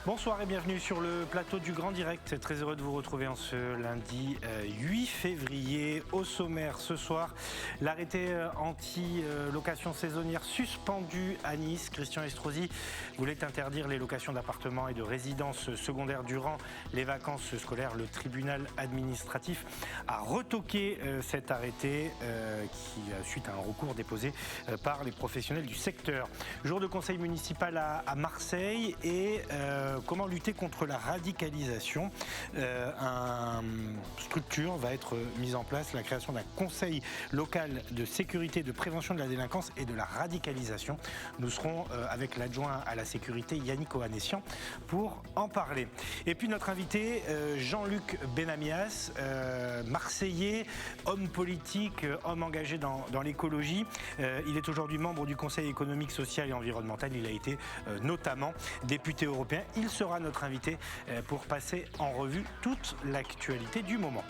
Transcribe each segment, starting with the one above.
Bonsoir et bienvenue sur le plateau du Grand Direct. Très heureux de vous retrouver en ce lundi 8 février. Au sommaire ce soir, l'arrêté anti-location saisonnière suspendu à Nice. Christian Estrosi voulait interdire les locations d'appartements et de résidences secondaires durant les vacances scolaires. Le tribunal administratif a retoqué cet arrêté suite à un recours déposé par les professionnels du secteur. Jour de conseil municipal à Marseille et comment lutter contre la radicalisation. Une structure va être mise en place, la création d'un conseil local de sécurité, de prévention de la délinquance et de la radicalisation. Nous serons avec l'adjoint à la sécurité Yannick Ohanessian pour en parler. Et puis notre invité Jean-Luc Benamias, marseillais, homme politique, homme engagé dans l'écologie. Il est aujourd'hui membre du Conseil économique, social et environnemental. Il a été notamment député européen. Il sera notre invité pour passer en revue toute l'actualité du moment.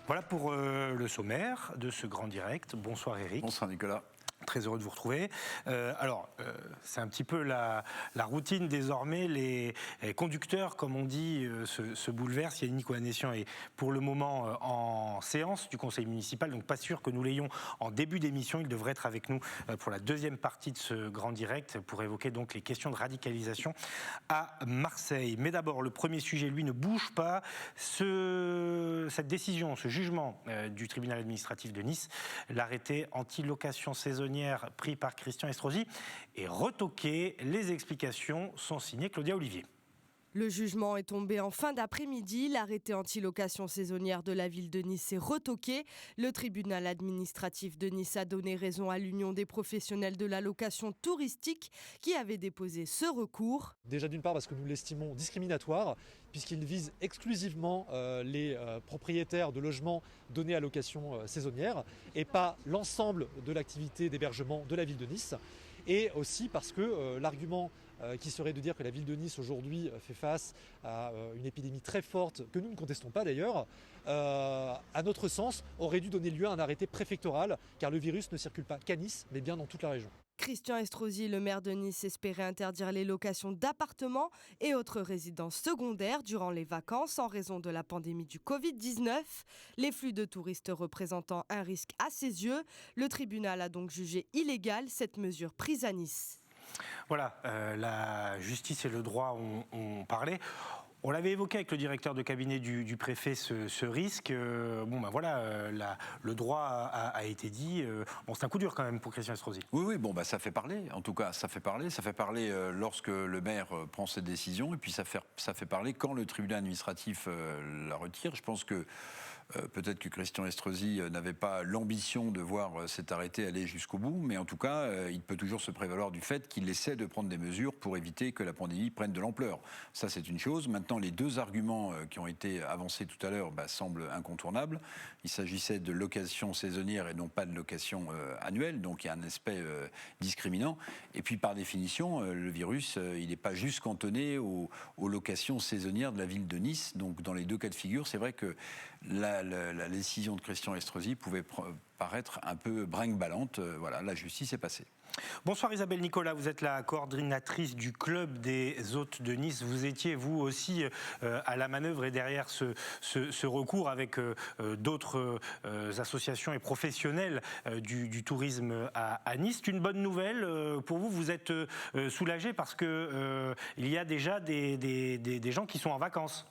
Voilà pour le sommaire de ce grand direct. Bonsoir Eric. Bonsoir Nicolas. Très heureux de vous retrouver. C'est un petit peu la routine désormais. Les conducteurs, comme on dit, se bouleversent. Yannick Ohanessian est pour le moment en séance du conseil municipal, donc pas sûr que nous l'ayons en début d'émission. Il devrait être avec nous pour la deuxième partie de ce grand direct pour évoquer donc les questions de radicalisation à Marseille. Mais d'abord, le premier sujet, lui, ne bouge pas. Cette décision, ce jugement du tribunal administratif de Nice, l'arrêté anti-location saisonnière pris par Christian Estrosi est retoqué. Les explications sont signées Claudia Olivier. Le jugement est tombé en fin d'après-midi. L'arrêté anti-location saisonnière de la ville de Nice est retoqué. Le tribunal administratif de Nice a donné raison à l'Union des professionnels de la location touristique qui avait déposé ce recours. Déjà d'une part parce que nous l'estimons discriminatoire puisqu'il vise exclusivement les propriétaires de logements donnés à location saisonnière et pas l'ensemble de l'activité d'hébergement de la ville de Nice. Et aussi parce que l'argument qui serait de dire que la ville de Nice aujourd'hui fait face à une épidémie très forte, que nous ne contestons pas d'ailleurs, à notre sens, aurait dû donner lieu à un arrêté préfectoral, car le virus ne circule pas qu'à Nice, mais bien dans toute la région. Christian Estrosi, le maire de Nice, espérait interdire les locations d'appartements et autres résidences secondaires durant les vacances en raison de la pandémie du Covid-19. Les flux de touristes représentant un risque à ses yeux, le tribunal a donc jugé illégale cette mesure prise à Nice. Voilà, la justice et le droit ont parlé. On l'avait évoqué avec le directeur de cabinet du préfet, ce risque. Le droit a été dit. C'est un coup dur quand même pour Christian Estrosi. Oui, ça fait parler. En tout cas, ça fait parler. Ça fait parler lorsque le maire prend cette décision. Et puis ça fait parler quand le tribunal administratif la retire. Je pense que peut-être que Christian Estrosi n'avait pas l'ambition de voir cet arrêté aller jusqu'au bout. Mais en tout cas, il peut toujours se prévaloir du fait qu'il essaie de prendre des mesures pour éviter que la pandémie prenne de l'ampleur. Ça, c'est une chose. Maintenant, les deux arguments qui ont été avancés tout à l'heure semblent incontournables. Il s'agissait de location saisonnière et non pas de location annuelle, donc il y a un aspect discriminant. Et puis par définition, le virus, il n'est pas juste cantonné aux locations saisonnières de la ville de Nice. Donc dans les deux cas de figure, c'est vrai que la décision de Christian Estrosi pouvait paraître un peu brinque-ballante. Voilà, la justice est passée. Bonsoir Isabelle Nicolas, vous êtes la coordinatrice du club des hôtes de Nice. Vous étiez vous aussi à la manœuvre et derrière ce recours avec d'autres associations et professionnels du tourisme à Nice. C'est une bonne nouvelle pour vous. Vous êtes soulagé parce que il y a déjà des gens qui sont en vacances.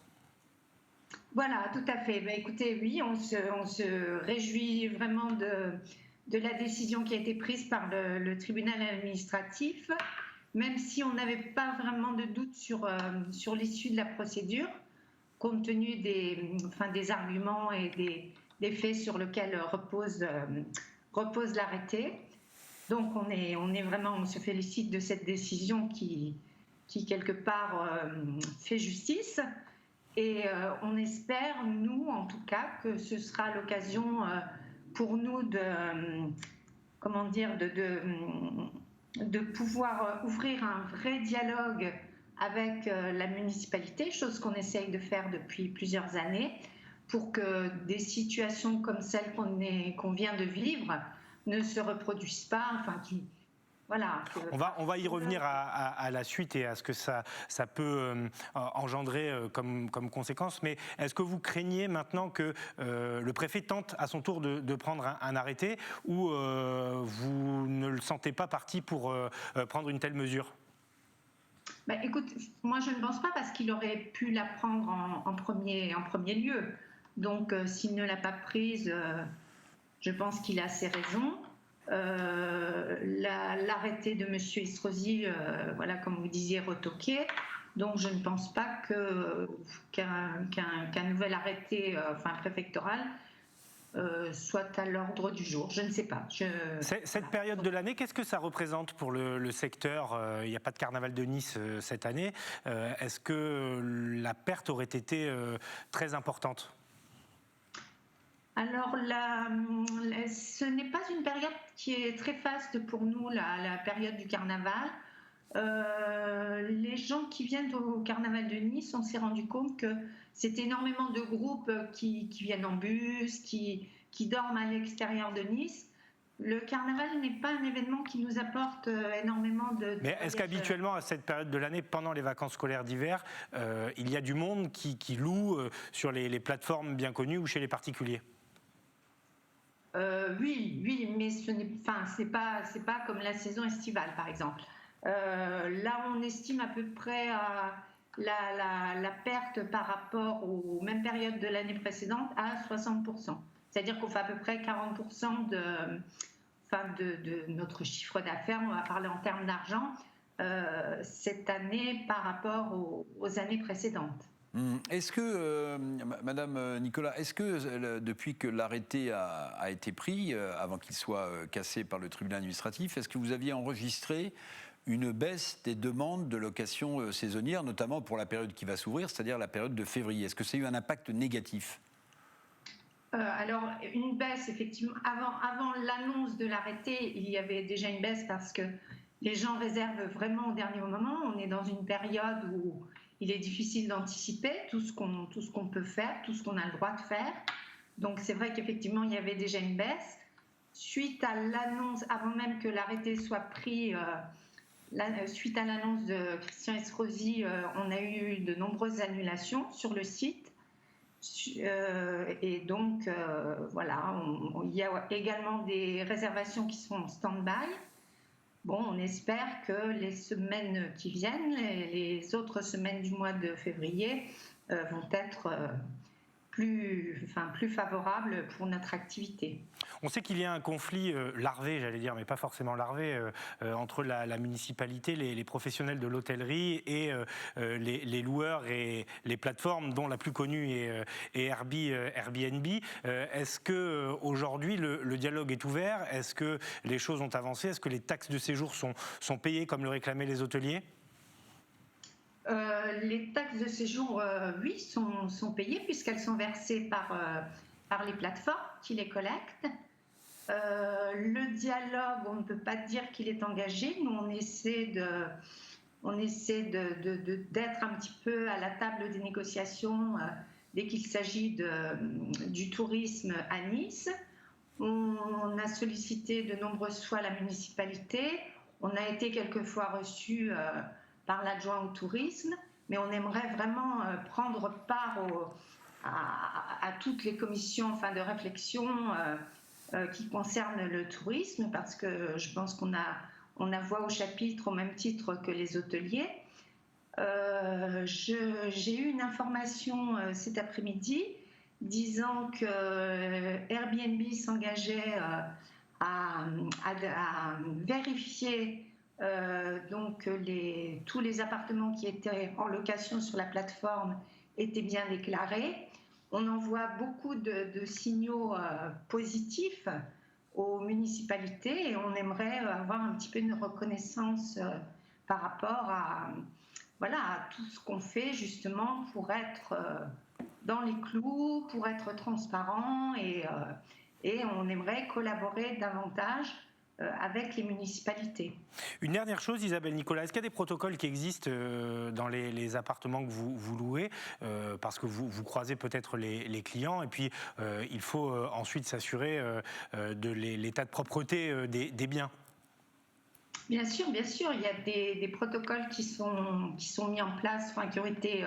Voilà, tout à fait. Écoutez, oui, on se réjouit vraiment de la décision qui a été prise par le tribunal administratif, même si on n'avait pas vraiment de doute sur l'issue de la procédure, compte tenu des arguments et des faits sur lesquels repose l'arrêté. Donc on se félicite de cette décision qui quelque part fait justice. Et on espère, nous en tout cas, que ce sera l'occasion pour nous de pouvoir ouvrir un vrai dialogue avec la municipalité, chose qu'on essaye de faire depuis plusieurs années, pour que des situations comme celle qu'on vient de vivre ne se reproduisent pas, Voilà. On va y revenir à la suite et à ce que ça peut engendrer comme conséquence. Mais est-ce que vous craignez maintenant que le préfet tente à son tour de prendre un arrêté, ou vous ne le sentez pas parti pour prendre une telle mesure ? Écoute, moi je ne pense pas, parce qu'il aurait pu la prendre en premier lieu. Donc s'il ne l'a pas prise, je pense qu'il a ses raisons. L'arrêté de M. Estrosi, voilà, comme vous disiez, retoqué. Donc je ne pense pas qu'un nouvel arrêté préfectoral soit à l'ordre du jour. Je ne sais pas. Cette période de l'année, qu'est-ce que ça représente pour le secteur ? Il n'y a pas de carnaval de Nice cette année. Est-ce que la perte aurait été très importante ? Alors, ce n'est pas une période qui est très faste pour nous, la période du carnaval. Les gens qui viennent au carnaval de Nice, on s'est rendu compte que c'est énormément de groupes qui viennent en bus, qui dorment à l'extérieur de Nice. Le carnaval n'est pas un événement qui nous apporte énormément de... Mais est-ce qu'habituellement, à cette période de l'année, pendant les vacances scolaires d'hiver, il y a du monde qui loue sur les plateformes bien connues ou chez les particuliers ? Oui, mais c'est pas comme la saison estivale, par exemple. Là, on estime à peu près la perte par rapport aux mêmes périodes de l'année précédente à 60%. C'est-à-dire qu'on fait à peu près 40% de notre chiffre d'affaires, on va parler en termes d'argent, cette année par rapport aux années précédentes. Est-ce que, Madame Nicolas, est-ce que depuis que l'arrêté a été pris, avant qu'il soit cassé par le tribunal administratif, est-ce que vous aviez enregistré une baisse des demandes de location saisonnière, notamment pour la période qui va s'ouvrir, c'est-à-dire la période de février ? Est-ce que ça a eu un impact négatif ? Alors, une baisse, effectivement. Avant l'annonce de l'arrêté, il y avait déjà une baisse parce que les gens réservent vraiment au dernier moment. On est dans une période où il est difficile d'anticiper tout ce qu'on peut faire, tout ce qu'on a le droit de faire. Donc c'est vrai qu'effectivement, il y avait déjà une baisse. Suite à l'annonce, avant même que l'arrêté soit pris, suite à l'annonce de Christian Estrosi, on a eu de nombreuses annulations sur le site. Et donc, voilà, il y a également des réservations qui sont en stand-by. Bon, on espère que les semaines qui viennent, les autres semaines du mois de février, vont être plus favorables pour notre activité. On sait qu'il y a un conflit larvé, j'allais dire, mais pas forcément larvé, entre la municipalité, les professionnels de l'hôtellerie et les loueurs et les plateformes, dont la plus connue est Airbnb. Est-ce qu'aujourd'hui le dialogue est ouvert ? Est-ce que les choses ont avancé ? Est-ce que les taxes de séjour sont payées comme le réclamaient les hôteliers ? Les taxes de séjour, oui, sont payées puisqu'elles sont versées par les plateformes qui les collectent. Le dialogue, on ne peut pas dire qu'il est engagé. Nous, on essaie d'être un petit peu à la table des négociations dès qu'il s'agit du tourisme à Nice. On a sollicité de nombreuses fois la municipalité. On a été quelquefois reçus par l'adjoint au tourisme, mais on aimerait vraiment prendre part à toutes les commissions de réflexion qui concernent le tourisme, parce que je pense qu'on a voix au chapitre au même titre que les hôteliers. J'ai eu une information cet après-midi disant que Airbnb s'engageait à vérifier donc tous les appartements qui étaient en location sur la plateforme étaient bien déclarés. On envoie beaucoup de signaux positifs aux municipalités et on aimerait avoir un petit peu une reconnaissance par rapport à tout ce qu'on fait justement pour être dans les clous, pour être transparent et on aimerait collaborer davantage avec les municipalités. Une dernière chose, Isabelle Nicolas, est-ce qu'il y a des protocoles qui existent dans les appartements que vous louez, parce que vous croisez peut-être les clients, et puis il faut ensuite s'assurer de l'état de propreté des biens? Bien sûr, il y a des protocoles qui sont mis en place, qui ont été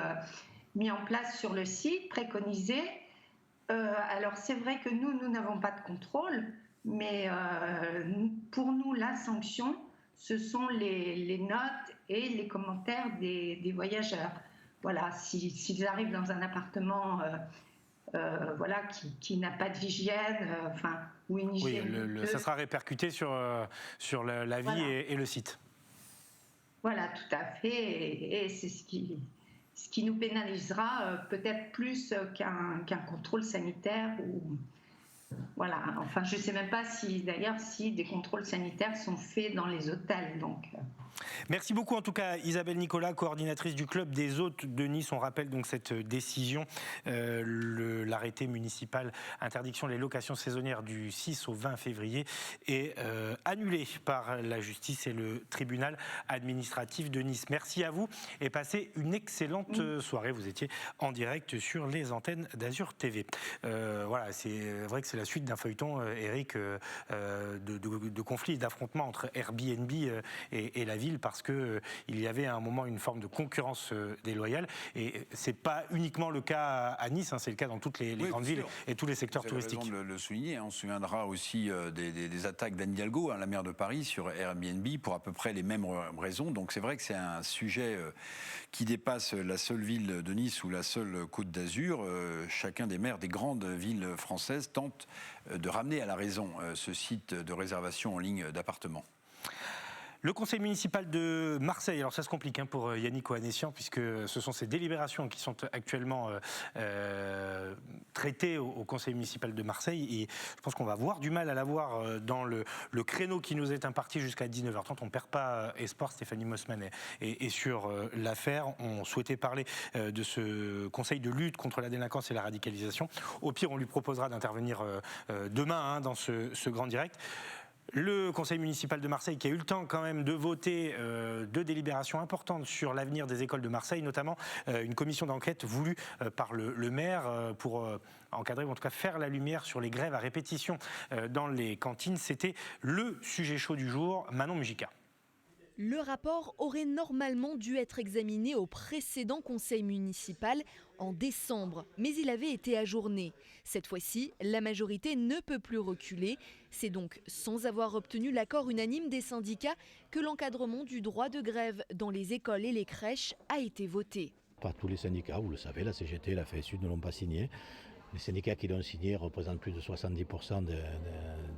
mis en place sur le site, préconisés. Alors c'est vrai que nous n'avons pas de contrôle, mais pour nous, la sanction, ce sont les notes et les commentaires des voyageurs. Voilà, s'ils arrivent dans un appartement qui n'a pas d'hygiène, ou une hygiène. Ça sera répercuté sur la vie et le site. Voilà, tout à fait, et c'est ce qui nous pénalisera peut-être plus qu'un contrôle sanitaire. Voilà, je ne sais même pas si des contrôles sanitaires sont faits dans les hôtels. Merci beaucoup en tout cas Isabelle Nicolas, coordinatrice du club des hôtes de Nice. On rappelle donc cette décision, l'arrêté municipal interdiction des locations saisonnières du 6 au 20 février est annulé par la justice et le tribunal administratif de Nice. Merci à vous et passez une excellente soirée. Vous étiez en direct sur les antennes d'Azur TV. Voilà, c'est vrai que c'est la suite d'un feuilleton, Eric, de conflits et d'affrontements entre Airbnb et la ville, parce qu'il y avait à un moment une forme de concurrence déloyale. Et ce n'est pas uniquement le cas à Nice, c'est le cas dans toutes les grandes villes et tous les secteurs touristiques. Vous avez raison de le souligner. On se souviendra aussi des attaques d'Anne Hidalgo, la maire de Paris, sur Airbnb, pour à peu près les mêmes raisons. Donc c'est vrai que c'est un sujet qui dépasse la seule ville de Nice ou la seule Côte d'Azur. Chacun des maires des grandes villes françaises tente de ramener à la raison ce site de réservation en ligne d'appartements. Le conseil municipal de Marseille, alors ça se complique pour Yannick Ohanessian, puisque ce sont ces délibérations qui sont actuellement traitées au conseil municipal de Marseille, et je pense qu'on va avoir du mal à l'avoir dans le créneau qui nous est imparti jusqu'à 19h30. On ne perd pas espoir. Stéphanie Mossman est sur l'affaire. On souhaitait parler de ce conseil de lutte contre la délinquance et la radicalisation. Au pire, on lui proposera d'intervenir demain dans ce grand direct. Le conseil municipal de Marseille qui a eu le temps quand même de voter deux délibérations importantes sur l'avenir des écoles de Marseille, notamment une commission d'enquête voulue par le maire pour encadrer ou en tout cas faire la lumière sur les grèves à répétition dans les cantines. C'était le sujet chaud du jour. Manon Mujica. Le rapport aurait normalement dû être examiné au précédent conseil municipal en décembre, mais il avait été ajourné. Cette fois-ci, la majorité ne peut plus reculer. C'est donc sans avoir obtenu l'accord unanime des syndicats que l'encadrement du droit de grève dans les écoles et les crèches a été voté. Pas tous les syndicats, vous le savez, la CGT et la FSU ne l'ont pas signé. Les syndicats qui l'ont signé représentent plus de 70%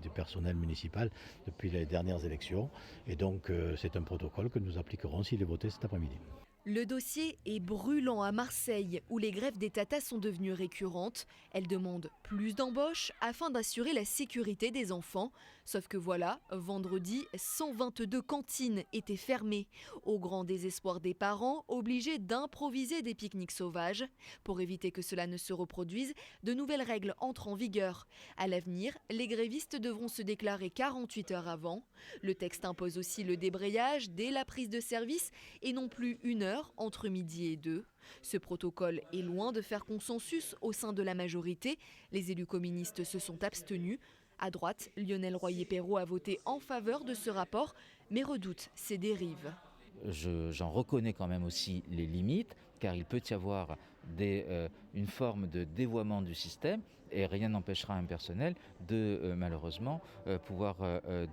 du personnel municipal depuis les dernières élections. Et donc c'est un protocole que nous appliquerons s'il est voté cet après-midi. Le dossier est brûlant à Marseille, où les grèves des tatas sont devenues récurrentes. Elles demandent plus d'embauches afin d'assurer la sécurité des enfants. Sauf que voilà, vendredi, 122 cantines étaient fermées, au grand désespoir des parents, obligés d'improviser des pique-niques sauvages. Pour éviter que cela ne se reproduise, de nouvelles règles entrent en vigueur. À l'avenir, les grévistes devront se déclarer 48 heures avant. Le texte impose aussi le débrayage dès la prise de service et non plus 1 heure entre midi et 2. Ce protocole est loin de faire consensus au sein de la majorité. Les élus communistes se sont abstenus. À droite, Lionel Royer-Perrault a voté en faveur de ce rapport, mais redoute ses dérives. J'en reconnais quand même aussi les limites, car il peut y avoir une forme de dévoiement du système, et rien n'empêchera un personnel de malheureusement pouvoir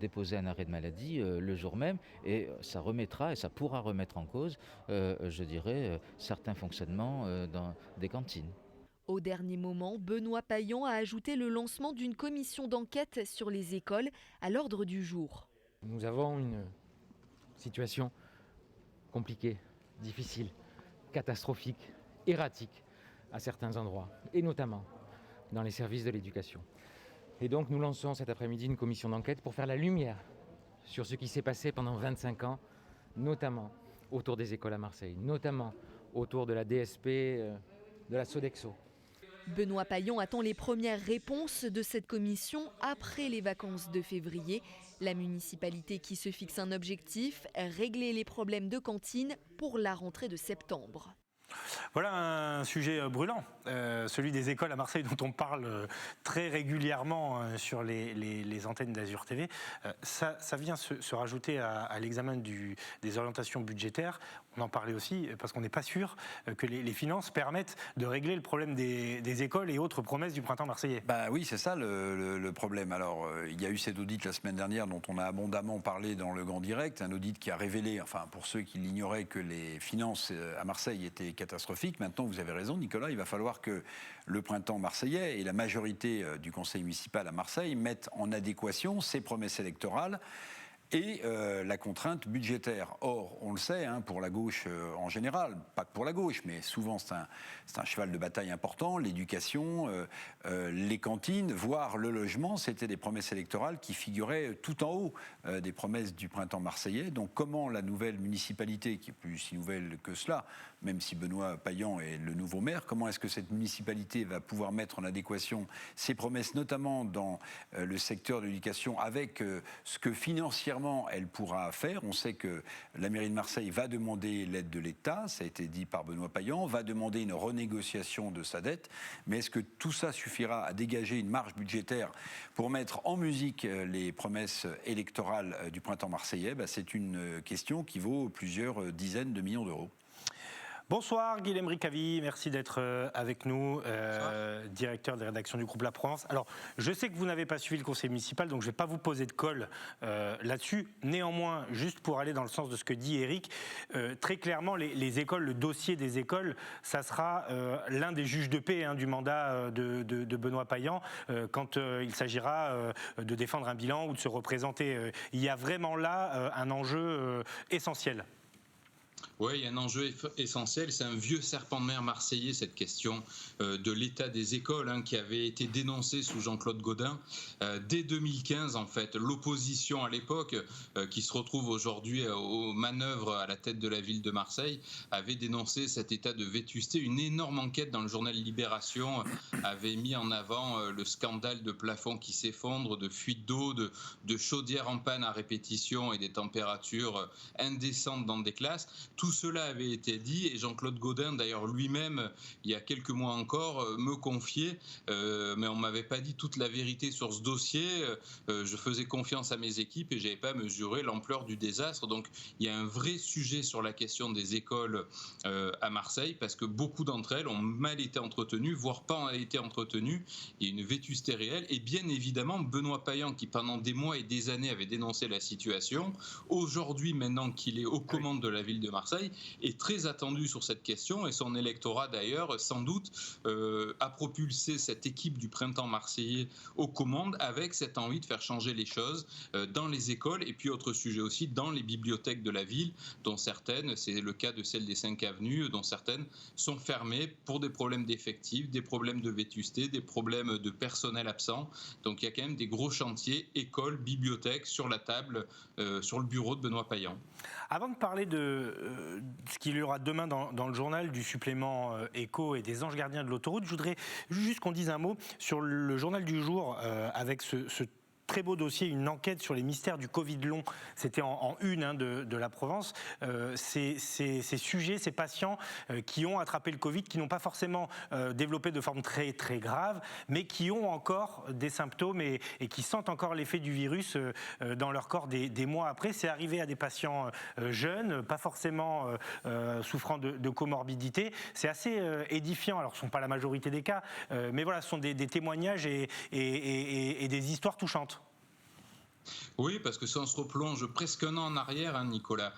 déposer un arrêt de maladie le jour même, et ça remettra et ça pourra remettre en cause, je dirais, certains fonctionnements dans des cantines. Au dernier moment, Benoît Payan a ajouté le lancement d'une commission d'enquête sur les écoles à l'ordre du jour. Nous avons une situation compliquée, difficile, catastrophique, erratique à certains endroits, et notamment dans les services de l'éducation. Et donc nous lançons cet après-midi une commission d'enquête pour faire la lumière sur ce qui s'est passé pendant 25 ans, notamment autour des écoles à Marseille, notamment autour de la DSP, de la Sodexo. Benoît Payan attend les premières réponses de cette commission après les vacances de février. La municipalité qui se fixe un objectif, régler les problèmes de cantine pour la rentrée de septembre. Voilà un sujet brûlant, celui des écoles à Marseille dont on parle très régulièrement sur les antennes d'Azur TV. Ça vient se rajouter à l'examen des orientations budgétaires. On en parlait aussi parce qu'on n'est pas sûr que les finances permettent de régler le problème des écoles et autres promesses du printemps marseillais. Bah oui, c'est ça le problème. Alors, il y a eu cet audit la semaine dernière dont on a abondamment parlé dans le Grand Direct, un audit qui a révélé, enfin pour ceux qui l'ignoraient, que les finances à Marseille étaient catastrophiques. Maintenant, vous avez raison, Nicolas, il va falloir que le printemps marseillais et la majorité du conseil municipal à Marseille mettent en adéquation ces promesses électorales et la contrainte budgétaire. Or, on le sait, pour la gauche en général, pas que pour la gauche, mais souvent c'est un cheval de bataille important, l'éducation, les cantines, voire le logement, c'était des promesses électorales qui figuraient tout en haut des promesses du printemps marseillais. Donc comment la nouvelle municipalité, qui est plus si nouvelle que cela, même si Benoît Payan est le nouveau maire, comment est-ce que cette municipalité va pouvoir mettre en adéquation ces promesses, notamment dans le secteur de l'éducation, avec ce que financièrement elle pourra faire. On sait que la mairie de Marseille va demander l'aide de l'État, ça a été dit par Benoît Payan, va demander une renégociation de sa dette, mais est-ce que tout ça suffira à dégager une marge budgétaire pour mettre en musique les promesses électorales du printemps marseillais? C'est une question qui vaut plusieurs dizaines de millions d'euros. Bonsoir Guilhem Ricavi, merci d'être avec nous, directeur des rédactions du groupe La Provence. Alors, je sais que vous n'avez pas suivi le conseil municipal, donc je ne vais pas vous poser de colle là-dessus. Néanmoins, juste pour aller dans le sens de ce que dit Éric, très clairement, les écoles, le dossier des écoles, ça sera l'un des juges de paix du mandat de Benoît Payan quand il s'agira de défendre un bilan ou de se représenter. Il y a vraiment là un enjeu essentiel. Oui, il y a un enjeu essentiel. C'est un vieux serpent de mer marseillais, cette question de l'état des écoles, qui avait été dénoncée sous Jean-Claude Gaudin. Dès 2015, en fait, l'opposition à l'époque, qui se retrouve aujourd'hui aux manœuvres à la tête de la ville de Marseille, avait dénoncé cet état de vétusté. Une énorme enquête dans le journal Libération avait mis en avant le scandale de plafonds qui s'effondrent, de fuites d'eau, de chaudières en panne à répétition et des températures indécentes dans des classes. Tout cela avait été dit et Jean-Claude Gaudin, d'ailleurs lui-même, il y a quelques mois encore, me confiait, mais on ne m'avait pas dit toute la vérité sur ce dossier. Je faisais confiance à mes équipes et je n'avais pas mesuré l'ampleur du désastre. Donc il y a un vrai sujet sur la question des écoles à Marseille parce que beaucoup d'entre elles ont mal été entretenues, voire pas été entretenues. Il y a une vétusté réelle et bien évidemment Benoît Payan, qui pendant des mois et des années avait dénoncé la situation, aujourd'hui maintenant qu'il est aux commandes de la ville de Marseille, est très attendu sur cette question et son électorat d'ailleurs sans doute a propulsé cette équipe du printemps marseillais aux commandes avec cette envie de faire changer les choses dans les écoles et puis autre sujet aussi dans les bibliothèques de la ville dont certaines, c'est le cas de celle des 5 avenues, dont certaines sont fermées pour des problèmes d'effectifs, des problèmes de vétusté, des problèmes de personnel absent. Donc il y a quand même des gros chantiers, écoles, bibliothèques sur la table, sur le bureau de Benoît Payan. Avant de parler de ce qu'il y aura demain dans le journal, du supplément éco et des anges gardiens de l'autoroute, je voudrais juste qu'on dise un mot sur le journal du jour avec ce très beau dossier, une enquête sur les mystères du Covid long. C'était en une de la Provence. Ces sujets, ces patients qui ont attrapé le Covid, qui n'ont pas forcément développé de forme très, très grave, mais qui ont encore des symptômes et qui sentent encore l'effet du virus dans leur corps des mois après. C'est arrivé à des patients jeunes, pas forcément souffrant de comorbidité. C'est assez édifiant. Alors, ce ne sont pas la majorité des cas, mais voilà, ce sont des témoignages et des histoires touchantes. Oui, parce que si on se replonge presque un an en arrière, Nicolas,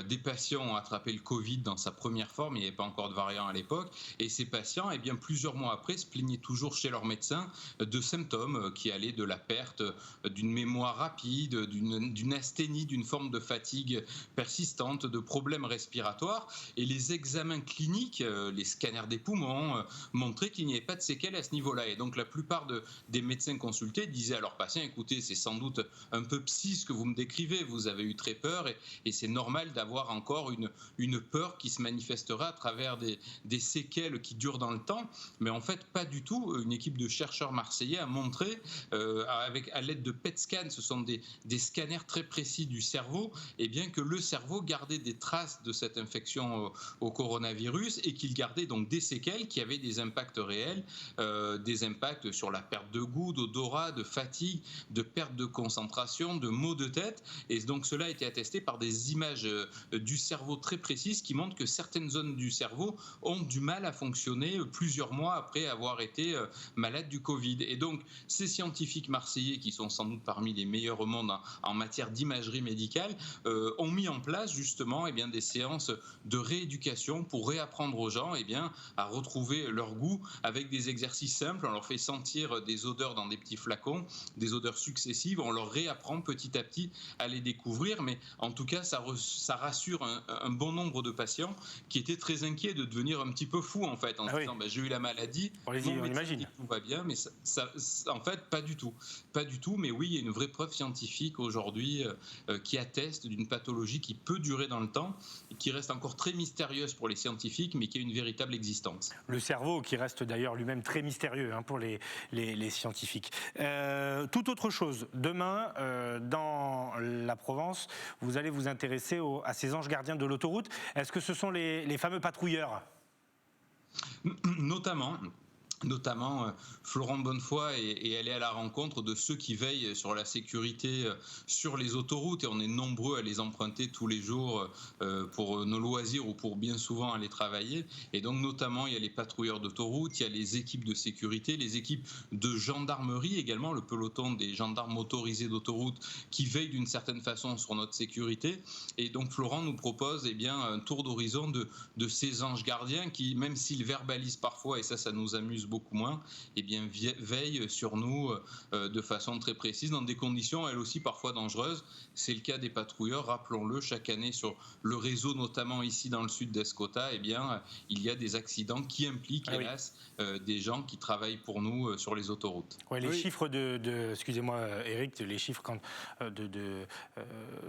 des patients ont attrapé le Covid dans sa première forme, il n'y avait pas encore de variant à l'époque, et ces patients, bien, plusieurs mois après, se plaignaient toujours chez leur médecin de symptômes qui allaient de la perte d'une mémoire rapide, d'une asthénie, d'une forme de fatigue persistante, de problèmes respiratoires, et les examens cliniques, les scanners des poumons, montraient qu'il n'y avait pas de séquelles à ce niveau-là, et donc la plupart des médecins consultés disaient à leurs patients, écoutez, c'est sans doute un un peu psy ce que vous me décrivez. Vous avez eu très peur et c'est normal d'avoir encore une peur qui se manifestera à travers des séquelles qui durent dans le temps. Mais en fait, pas du tout. Une équipe de chercheurs marseillais a montré, à l'aide de PET scans, ce sont des scanners très précis du cerveau, et bien que le cerveau gardait des traces de cette infection au coronavirus et qu'il gardait donc des séquelles qui avaient des impacts réels, des impacts sur la perte de goût, d'odorat, de fatigue, de perte de concentration, de maux de tête. Et donc cela a été attesté par des images du cerveau très précises qui montrent que certaines zones du cerveau ont du mal à fonctionner plusieurs mois après avoir été malades du Covid. Et donc ces scientifiques marseillais, qui sont sans doute parmi les meilleurs au monde en matière d'imagerie médicale, ont mis en place justement des séances de rééducation pour réapprendre aux gens à retrouver leur goût avec des exercices simples. On leur fait sentir des odeurs dans des petits flacons, des odeurs successives. On leur réapprend petit à petit à les découvrir. Mais en tout cas, ça rassure un bon nombre de patients qui étaient très inquiets de devenir un petit peu fous en fait, en se disant j'ai eu la maladie, on imagine. Tout va bien, mais en fait pas du tout. Mais oui, il y a une vraie preuve scientifique aujourd'hui qui atteste d'une pathologie qui peut durer dans le temps, et qui reste encore très mystérieuse pour les scientifiques, mais qui a une véritable existence. Le cerveau qui reste d'ailleurs lui-même très mystérieux pour les scientifiques. Tout autre chose, demain dans la Provence, vous allez vous intéresser à ces anges gardiens de l'autoroute. Est-ce que ce sont les fameux patrouilleurs ? Notamment Florent Bonnefoy est allé à la rencontre de ceux qui veillent sur la sécurité sur les autoroutes, et on est nombreux à les emprunter tous les jours pour nos loisirs ou pour bien souvent aller travailler. Et donc notamment il y a les patrouilleurs d'autoroute, il y a les équipes de sécurité, les équipes de gendarmerie également, le peloton des gendarmes motorisés d'autoroute qui veillent d'une certaine façon sur notre sécurité. Et donc Florent nous propose un tour d'horizon de ces anges gardiens qui, même s'ils verbalisent parfois, et ça nous amuse beaucoup moins, veille sur nous de façon très précise, dans des conditions elles aussi parfois dangereuses. C'est le cas des patrouilleurs, rappelons-le, chaque année sur le réseau, notamment ici dans le sud d'Escota, il y a des accidents qui impliquent hélas des gens qui travaillent pour nous sur les autoroutes. Les chiffres excusez-moi Eric, les chiffres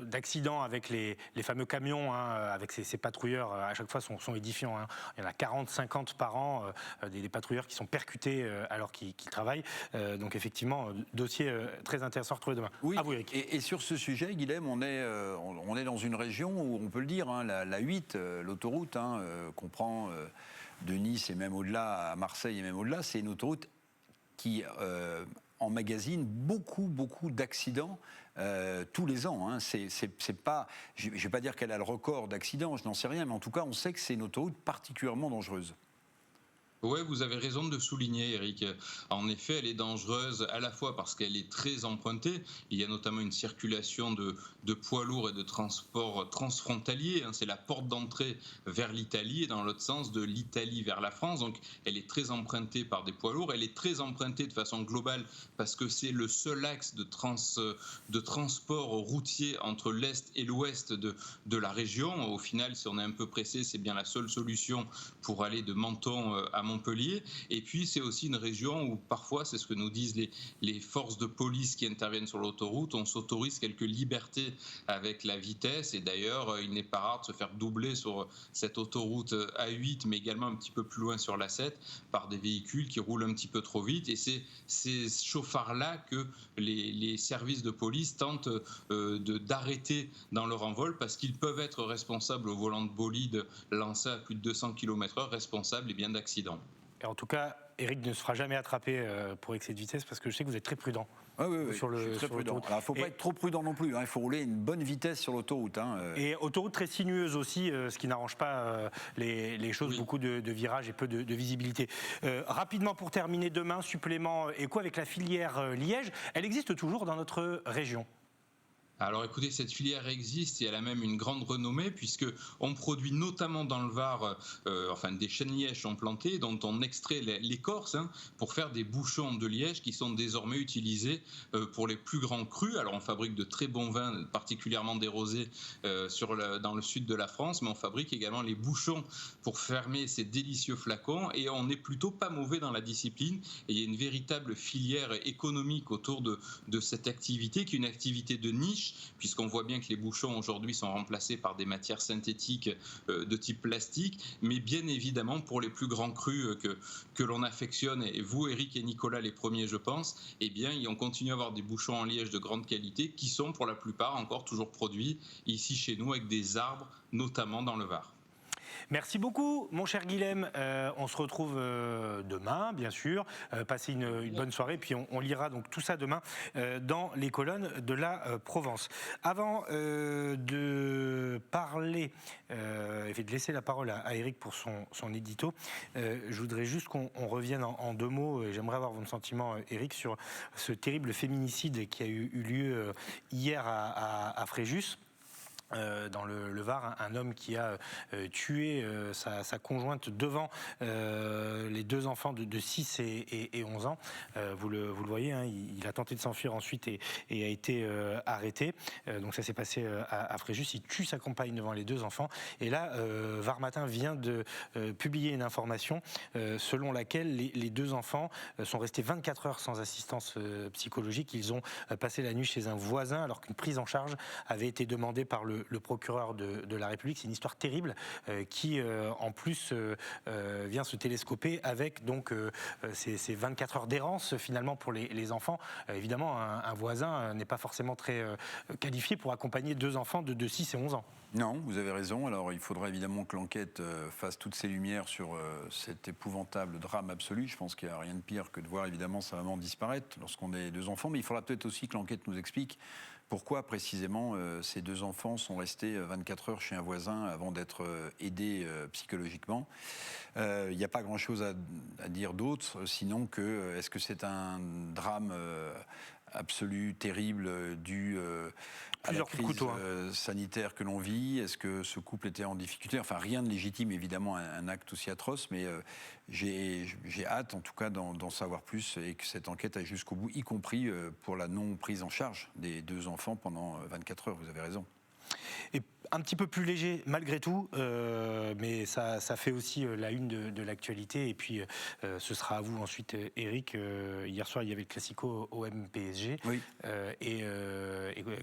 d'accidents avec les fameux camions, avec ces patrouilleurs à chaque fois sont édifiants. Il y en a 40-50 par an, des patrouilleurs qui sont percutés alors qu'ils travaillent. Donc effectivement, dossier très intéressant à retrouver demain. Oui, à vous, Eric. Et sur ce sujet, Guilhem, on est dans une région où on peut le dire, la 8, l'autoroute qu'on prend de Nice et même au-delà, à Marseille et même au-delà, c'est une autoroute qui emmagasine beaucoup d'accidents tous les ans. C'est pas, je ne vais pas dire qu'elle a le record d'accidents, je n'en sais rien, mais en tout cas, on sait que c'est une autoroute particulièrement dangereuse. Oui, vous avez raison de souligner, Eric. En effet, elle est dangereuse à la fois parce qu'elle est très empruntée. Il y a notamment une circulation de poids lourds et de transports transfrontaliers. C'est la porte d'entrée vers l'Italie et dans l'autre sens de l'Italie vers la France. Donc, elle est très empruntée par des poids lourds. Elle est très empruntée de façon globale parce que c'est le seul axe de transport routier entre l'Est et l'Ouest de la région. Au final, si on est un peu pressé, c'est bien la seule solution pour aller de Menton à Montpellier. Et puis c'est aussi une région où parfois, c'est ce que nous disent les forces de police qui interviennent sur l'autoroute, on s'autorise quelques libertés avec la vitesse, et d'ailleurs il n'est pas rare de se faire doubler sur cette autoroute A8, mais également un petit peu plus loin sur l'A7 par des véhicules qui roulent un petit peu trop vite. Et c'est ces chauffards-là que les services de police tentent d'arrêter dans leur envol, parce qu'ils peuvent être responsables au volant de bolide lancé à plus de 200 km/h, responsables d'accidents. Et en tout cas, Eric ne se fera jamais attraper pour excès de vitesse, parce que je sais que vous êtes très prudent. Oui, je suis très prudent. Il ne faut pas être trop prudent non plus. Il faut rouler une bonne vitesse sur l'autoroute. Et autoroute très sinueuse aussi, ce qui n'arrange pas les choses, beaucoup de virages et peu de visibilité. Rapidement pour terminer, demain, supplément éco avec la filière liège. Elle existe toujours dans notre région? Alors écoutez, cette filière existe et elle a même une grande renommée puisque on produit notamment dans le Var des chênes lièges sont plantés dont on extrait l'écorce pour faire des bouchons de liège qui sont désormais utilisés pour les plus grands crus. Alors on fabrique de très bons vins, particulièrement des rosés dans le sud de la France, mais on fabrique également les bouchons pour fermer ces délicieux flacons et on n'est plutôt pas mauvais dans la discipline. Et il y a une véritable filière économique autour de cette activité qui est une activité de niche puisqu'on voit bien que les bouchons aujourd'hui sont remplacés par des matières synthétiques de type plastique, mais bien évidemment pour les plus grands crus que l'on affectionne, et vous Eric et Nicolas les premiers je pense, eh bien on continue à avoir des bouchons en liège de grande qualité qui sont pour la plupart encore toujours produits ici chez nous avec des arbres, notamment dans le Var. Merci beaucoup, mon cher Guilhem. On se retrouve demain, bien sûr. Passez une bonne soirée. Puis on lira donc tout ça demain dans les colonnes de la Provence. Avant de parler et de laisser la parole à Eric pour son édito, je voudrais juste qu'on revienne en deux mots. Et j'aimerais avoir votre sentiment, Eric, sur ce terrible féminicide qui a eu lieu hier à Fréjus. Dans le Var, un homme qui a tué sa conjointe devant les deux enfants de 6 et 11 ans. Vous le voyez, il a tenté de s'enfuir ensuite et a été arrêté. Donc ça s'est passé à Fréjus. Il tue sa compagne devant les deux enfants. Et là, Var Matin vient de publier une information selon laquelle les deux enfants sont restés 24 heures sans assistance psychologique. Ils ont passé la nuit chez un voisin alors qu'une prise en charge avait été demandée par le procureur de la République. C'est une histoire terrible qui, en plus, vient se télescoper avec donc ces 24 heures d'errance finalement pour les enfants. Évidemment, un voisin n'est pas forcément très qualifié pour accompagner deux enfants de 6 et 11 ans. Non, vous avez raison. Alors, il faudra évidemment que l'enquête fasse toutes ses lumières sur cet épouvantable drame absolu. Je pense qu'il n'y a rien de pire que de voir évidemment sa maman disparaître lorsqu'on est deux enfants. Mais il faudra peut-être aussi que l'enquête nous explique pourquoi précisément ces deux enfants sont restés 24 heures chez un voisin avant d'être aidés psychologiquement. Il n'y a pas grand-chose à dire d'autre, sinon que est-ce que c'est un drame absolu, terrible, dû à la crise sanitaire que l'on vit? Est-ce que ce couple était en difficulté? Enfin, rien de légitime, évidemment, un acte aussi atroce, mais j'ai hâte, en tout cas, d'en savoir plus et que cette enquête aille jusqu'au bout, y compris pour la non-prise en charge des deux enfants pendant 24 heures, vous avez raison. Et un petit peu plus léger malgré tout, mais ça fait aussi la une de l'actualité. Et puis ce sera à vous ensuite, Eric. Hier soir, il y avait le Classico OM-PSG. Oui. Et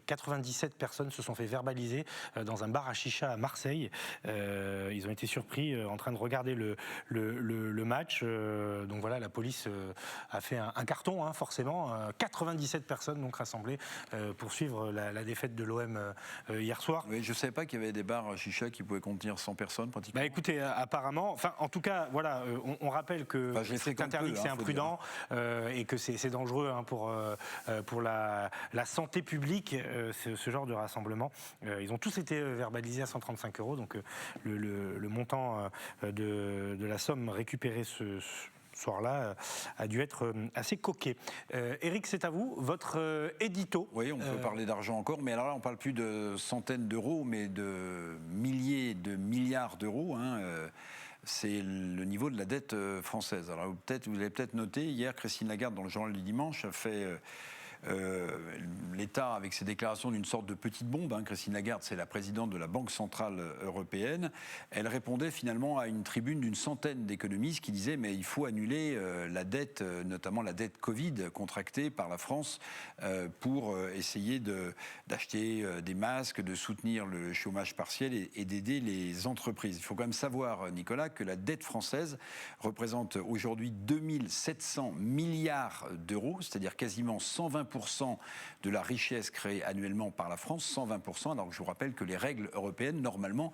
97 personnes se sont fait verbaliser dans un bar à chicha à Marseille. Ils ont été surpris en train de regarder le match. Donc voilà, la police a fait un carton, forcément. 97 personnes donc rassemblées pour suivre la défaite de l'OM hier soir. Oui, je ne savais pas qu'il y avait des bars chicha qui pouvaient contenir 100 personnes pratiquement. Bah écoutez, apparemment, en tout cas, voilà, on rappelle que c'est interdit, que c'est imprudent et que c'est dangereux pour la santé publique, ce genre de rassemblement. Ils ont tous été verbalisés à 135 €, donc le montant de la somme récupérée ce soir-là a dû être assez coquet. Eric, c'est à vous, votre édito. Oui, on peut parler d'argent encore, mais alors là, on ne parle plus de centaines d'euros, mais de milliers de milliards d'euros. C'est le niveau de la dette française. Alors vous l'avez peut-être noté, hier, Christine Lagarde, dans le journal du dimanche, a fait... l'État avec ses déclarations d'une sorte de petite bombe. Christine Lagarde, c'est la présidente de la Banque Centrale Européenne. Elle répondait finalement à une tribune d'une centaine d'économistes qui disaient mais il faut annuler la dette, notamment la dette Covid contractée par la France pour essayer d'acheter des masques, de soutenir le chômage partiel et d'aider les entreprises. Il faut quand même savoir, Nicolas, que la dette française représente aujourd'hui 2700 milliards d'euros, c'est-à-dire quasiment 120% de la richesse créée annuellement par la France, 120%, alors que je vous rappelle que les règles européennes, normalement,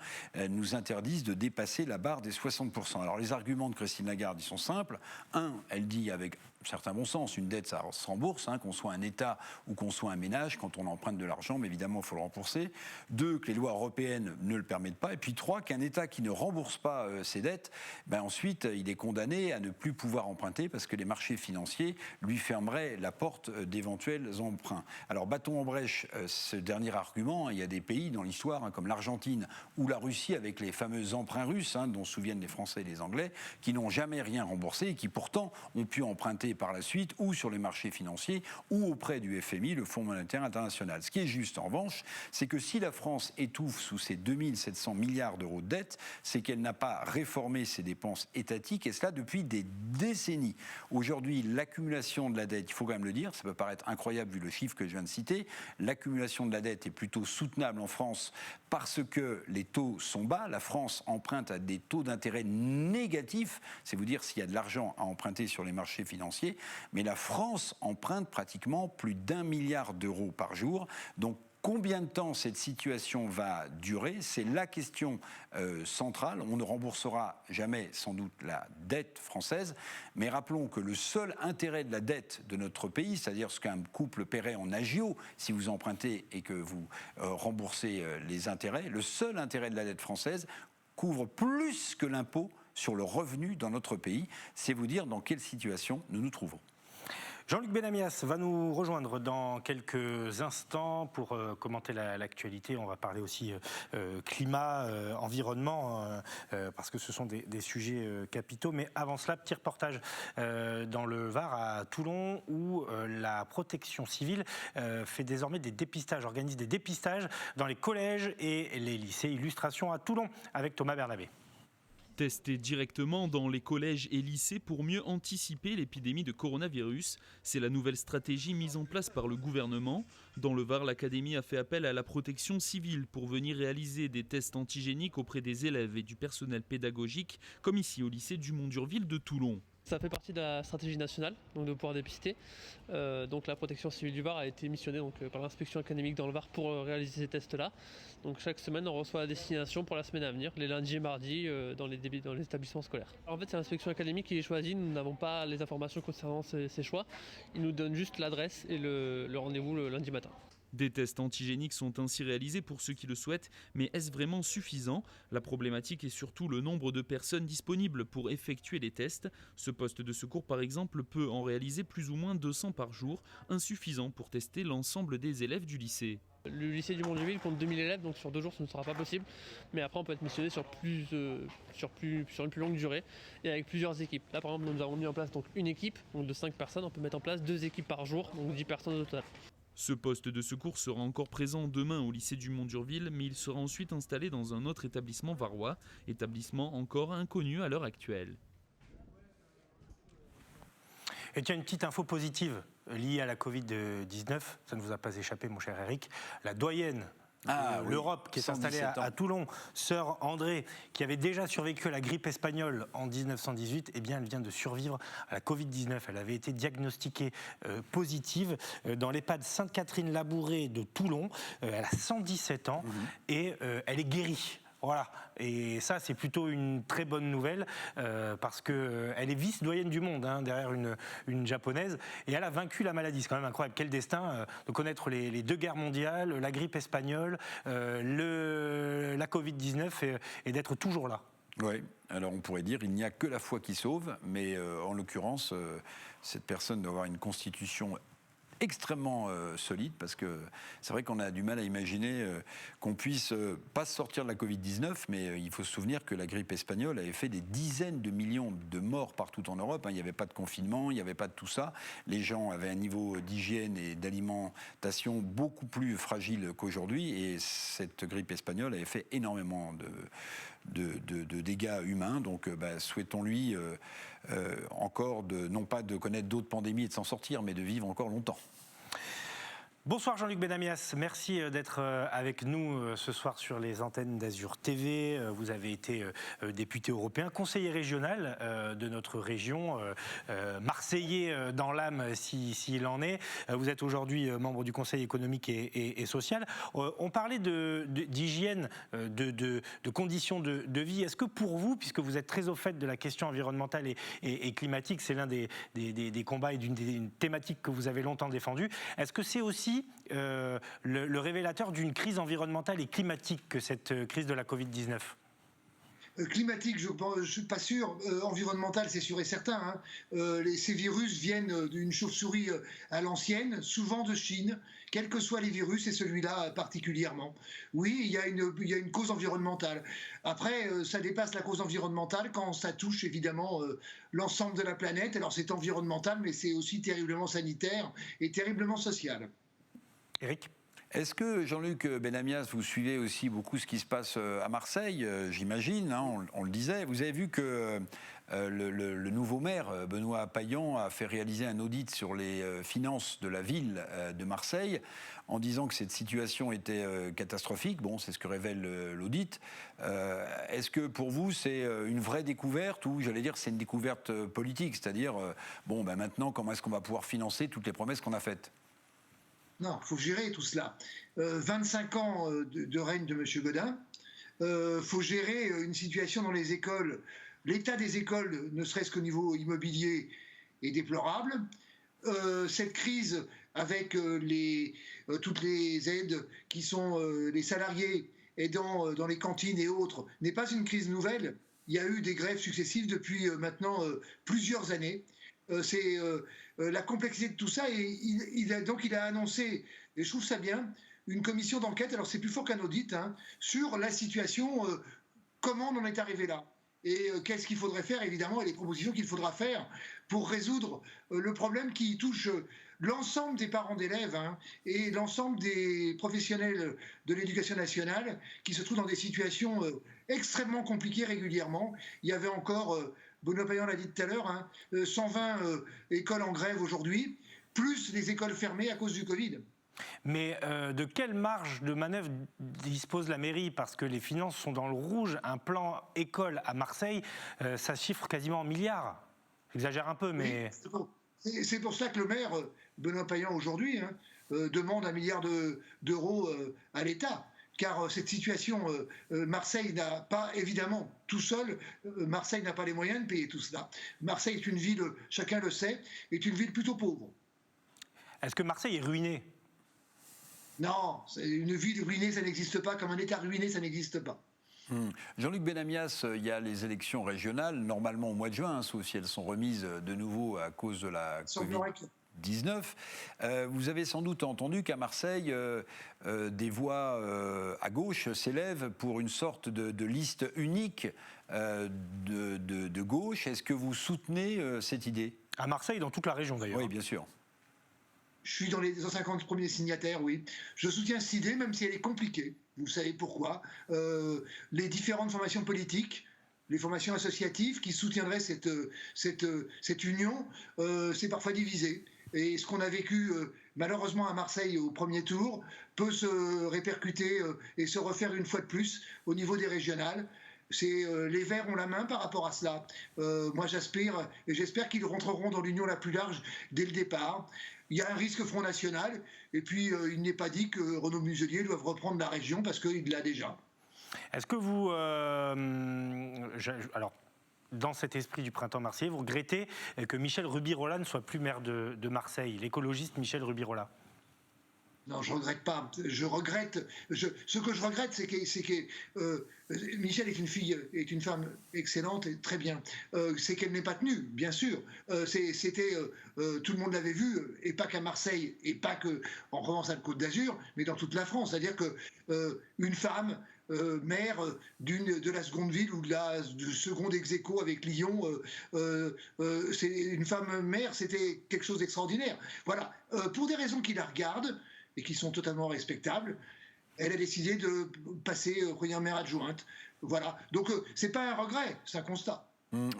nous interdisent de dépasser la barre des 60%. Alors les arguments de Christine Lagarde, ils sont simples. Un, elle dit avec certain bon sens. Une dette, ça se rembourse, qu'on soit un État ou qu'on soit un ménage. Quand on emprunte de l'argent, mais évidemment, il faut le rembourser. 2, que les lois européennes ne le permettent pas. Et puis 3, qu'un État qui ne rembourse pas ses dettes, ensuite, il est condamné à ne plus pouvoir emprunter parce que les marchés financiers lui fermeraient la porte d'éventuels emprunts. Alors, battons en brèche ce dernier argument. Il y a des pays dans l'histoire, comme l'Argentine ou la Russie, avec les fameux emprunts russes, dont se souviennent les Français et les Anglais, qui n'ont jamais rien remboursé et qui pourtant ont pu emprunter par la suite ou sur les marchés financiers ou auprès du FMI, le Fonds monétaire international. Ce qui est juste, en revanche, c'est que si la France étouffe sous ses 2700 milliards d'euros de dette, c'est qu'elle n'a pas réformé ses dépenses étatiques, et cela depuis des décennies. Aujourd'hui, l'accumulation de la dette, il faut quand même le dire, ça peut paraître incroyable vu le chiffre que je viens de citer, l'accumulation de la dette est plutôt soutenable en France parce que les taux sont bas. La France emprunte à des taux d'intérêt négatifs, c'est vous dire s'il y a de l'argent à emprunter sur les marchés financiers, mais la France emprunte pratiquement plus d'1 milliard d'euros par jour. Donc, combien de temps cette situation va durer? C'est la question centrale. On ne remboursera jamais, sans doute, la dette française. Mais rappelons que le seul intérêt de la dette de notre pays, c'est-à-dire ce qu'un couple paierait en agio, si vous empruntez et que vous remboursez les intérêts, le seul intérêt de la dette française couvre plus que l'impôt sur le revenu dans notre pays. C'est vous dire dans quelle situation nous nous trouvons. Jean-Luc Benamias va nous rejoindre dans quelques instants pour commenter l'actualité. On va parler aussi climat, environnement, parce que ce sont des sujets capitaux. Mais avant cela, petit reportage dans le Var, à Toulon, où la protection civile fait désormais des dépistages, organise des dépistages dans les collèges et les lycées. Illustration à Toulon avec Thomas Bernabé. Tester directement dans les collèges et lycées pour mieux anticiper l'épidémie de coronavirus. C'est la nouvelle stratégie mise en place par le gouvernement. Dans le Var, l'Académie a fait appel à la protection civile pour venir réaliser des tests antigéniques auprès des élèves et du personnel pédagogique, comme ici au lycée du Mont-Durville de Toulon. Ça fait partie de la stratégie nationale, donc de pouvoir dépister. Donc la protection civile du Var a été missionnée par l'inspection académique dans le Var pour réaliser ces tests-là. Donc chaque semaine, on reçoit la destination pour la semaine à venir, les lundis et mardis dans les établissements scolaires. En fait, c'est l'inspection académique qui les choisit. Nous n'avons pas les informations concernant ces choix. Ils nous donnent juste l'adresse et le rendez-vous le lundi matin. Des tests antigéniques sont ainsi réalisés pour ceux qui le souhaitent, mais est-ce vraiment suffisant? La problématique est surtout le nombre de personnes disponibles pour effectuer les tests. Ce poste de secours, par exemple, peut en réaliser plus ou moins 200 par jour, insuffisant pour tester l'ensemble des élèves du lycée. Le lycée du Mont-Durville compte 2000 élèves, donc sur 2 jours, ce ne sera pas possible. Mais après, on peut être missionné sur une plus longue durée et avec plusieurs équipes. Là, par exemple, nous avons mis en place une équipe de 5 personnes. On peut mettre en place 2 équipes par jour, donc 10 personnes au total. Ce poste de secours sera encore présent demain au lycée du Mont-Durville, mais il sera ensuite installé dans un autre établissement varois, établissement encore inconnu à l'heure actuelle. Et tiens, une petite info positive liée à la Covid-19, ça ne vous a pas échappé, mon cher Eric. La doyenne de l'Europe qui est installée à Toulon, sœur André, qui avait déjà survécu à la grippe espagnole en 1918, eh bien, elle vient de survivre à la Covid-19. Elle avait été diagnostiquée positive dans l'EHPAD Sainte-Catherine-Labourée de Toulon. Elle a 117 ans et elle est guérie. Voilà, et ça c'est plutôt une très bonne nouvelle parce qu'elle est vice-doyenne du monde derrière une japonaise et elle a vaincu la maladie. C'est quand même incroyable, quel destin de connaître les 2 guerres mondiales, la grippe espagnole, la Covid-19 et d'être toujours là. Oui, alors on pourrait dire il n'y a que la foi qui sauve, mais en l'occurrence cette personne doit avoir une constitution extrêmement solide, parce que c'est vrai qu'on a du mal à imaginer qu'on puisse pas sortir de la Covid-19, mais il faut se souvenir que la grippe espagnole avait fait des dizaines de millions de morts partout en Europe. Il n'y avait pas de confinement, il n'y avait pas de tout ça. Les gens avaient un niveau d'hygiène et d'alimentation beaucoup plus fragile qu'aujourd'hui, et cette grippe espagnole avait fait énormément de dégâts humains. Donc souhaitons-lui encore non pas de connaître d'autres pandémies et de s'en sortir, mais de vivre encore longtemps. Bonsoir Jean-Luc Benamias, merci d'être avec nous ce soir sur les antennes d'Azur TV. Vous avez été député européen, conseiller régional de notre région, marseillais dans l'âme s'il en est. Vous êtes aujourd'hui membre du Conseil économique et social. On parlait d'hygiène, de conditions de vie. Est-ce que pour vous, puisque vous êtes très au fait de la question environnementale et climatique, c'est l'un des combats et d'une thématique que vous avez longtemps défendue, est-ce que c'est aussi le révélateur d'une crise environnementale et climatique que cette crise de la Covid-19 ? Climatique, je ne suis pas sûr. Environnemental, c'est sûr et certain. Ces virus viennent d'une chauve-souris à l'ancienne, souvent de Chine, quels que soient les virus, et celui-là particulièrement. Oui, il y a une cause environnementale. Après, ça dépasse la cause environnementale quand ça touche évidemment l'ensemble de la planète. Alors c'est environnemental, mais c'est aussi terriblement sanitaire et terriblement social. Eric ? Est-ce que, Jean-Luc Benamias, vous suivez aussi beaucoup ce qui se passe à Marseille, j'imagine, on le disait. Vous avez vu que le nouveau maire, Benoît Payan, a fait réaliser un audit sur les finances de la ville de Marseille, en disant que cette situation était catastrophique. Bon, c'est ce que révèle l'audit. Est-ce que pour vous, c'est une vraie découverte, ou, j'allais dire, c'est une découverte politique ? C'est-à-dire, maintenant, comment est-ce qu'on va pouvoir financer toutes les promesses qu'on a faites ? Non, il faut gérer tout cela. 25 ans de règne de M. Gaudin. Faut gérer une situation dans les écoles. L'état des écoles, ne serait-ce qu'au niveau immobilier, est déplorable. Cette crise, avec toutes les aides qui sont les salariés aidant dans les cantines et autres, n'est pas une crise nouvelle. Il y a eu des grèves successives depuis maintenant plusieurs années. C'est la complexité de tout ça, et il a annoncé, et je trouve ça bien, une commission d'enquête, alors c'est plus fort qu'un audit, sur la situation, comment on en est arrivé là, et qu'est-ce qu'il faudrait faire évidemment, et les propositions qu'il faudra faire pour résoudre le problème qui touche l'ensemble des parents d'élèves et l'ensemble des professionnels de l'éducation nationale qui se trouvent dans des situations extrêmement compliquées régulièrement. Il y avait encore... Benoît Payan l'a dit tout à l'heure, 120 écoles en grève aujourd'hui, plus les écoles fermées à cause du Covid. Mais de quelle marge de manœuvre dispose la mairie ? Parce que les finances sont dans le rouge. Un plan école à Marseille, ça chiffre quasiment en milliards. J'exagère un peu, mais... Oui, c'est pour ça que le maire, Benoît Payan, aujourd'hui, demande 1 milliard d'euros à l'État. Car cette situation, Marseille n'a pas, évidemment, tout seul, Marseille n'a pas les moyens de payer tout cela. Marseille est une ville, chacun le sait, est une ville plutôt pauvre. Est-ce que Marseille est ruinée ? Non, une ville ruinée, ça n'existe pas, comme un État ruiné, ça n'existe pas. Jean-Luc Benamias, il y a les élections régionales, normalement au mois de juin, sauf si elles sont remises de nouveau à cause de la Covid-19. Vous avez sans doute entendu qu'à Marseille, des voix à gauche s'élèvent pour une sorte de liste unique de gauche. Est-ce que vous soutenez cette idée ? À Marseille, dans toute la région d'ailleurs. Oui, bien sûr. Je suis dans les 150 premiers signataires, oui. Je soutiens cette idée, même si elle est compliquée. Vous savez pourquoi. Les différentes formations politiques, les formations associatives qui soutiendraient cette union, c'est parfois divisé. Et ce qu'on a vécu malheureusement à Marseille au premier tour peut se répercuter et se refaire une fois de plus au niveau des régionales. Les Verts ont la main par rapport à cela. Moi j'aspire et j'espère qu'ils rentreront dans l'union la plus large dès le départ. Il y a un risque Front National et puis il n'est pas dit que Renaud Muselier doive reprendre la région parce qu'il l'a déjà. Est-ce que vous... alors, dans cet esprit du printemps marseillais, vous regrettez que Michel Rubirola ne soit plus maire de Marseille, l'écologiste Michel Rubirola ? Non, je ne regrette pas. Ce que je regrette, c'est que Michel est une femme excellente et très bien. C'est qu'elle n'est pas tenue, bien sûr. Tout le monde l'avait vu, et pas qu'à Marseille, et pas qu'en Provence-Alpes-Côte d'Azur, mais dans toute la France. C'est-à-dire qu'une femme maire de la seconde ville ou du second ex-aequo avec Lyon, c'est une femme maire, c'était quelque chose d'extraordinaire. Voilà. Pour des raisons qui la regardent et qui sont totalement respectables, elle a décidé de passer première maire adjointe. Voilà. Donc c'est pas un regret, c'est un constat.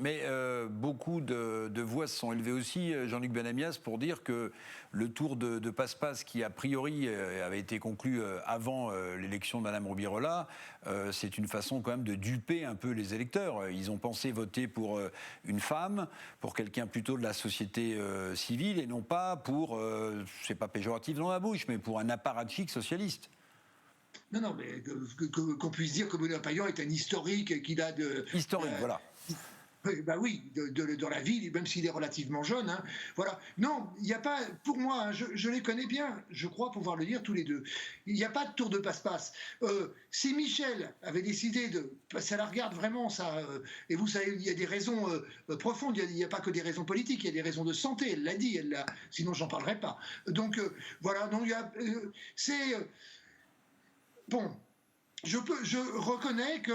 Mais beaucoup de voix se sont élevées aussi, Jean-Luc Benamias, pour dire que le tour de passe-passe qui, a priori, avait été conclu avant l'élection de Mme Rubirola, c'est une façon quand même de duper un peu les électeurs. Ils ont pensé voter pour une femme, pour quelqu'un plutôt de la société civile, et non pas pour, c'est pas péjoratif dans la bouche, mais pour un apparatchik socialiste. Non, mais qu'on puisse dire que Benoît Payan est un historique, qu'il a de... Historique, voilà. Bah oui, dans la ville, même s'il est relativement jeune. Hein, voilà. Non, il n'y a pas, pour moi, hein, je les connais bien, je crois pouvoir le dire tous les deux. Il n'y a pas de tour de passe-passe. Si Michel avait décidé de... Ça la regarde vraiment, ça. Et vous savez, il y a des raisons profondes, il n'y a pas que des raisons politiques, il y a des raisons de santé, elle l'a dit, sinon j'en parlerai pas. Donc, voilà, non, il y a... c'est... bon, je reconnais que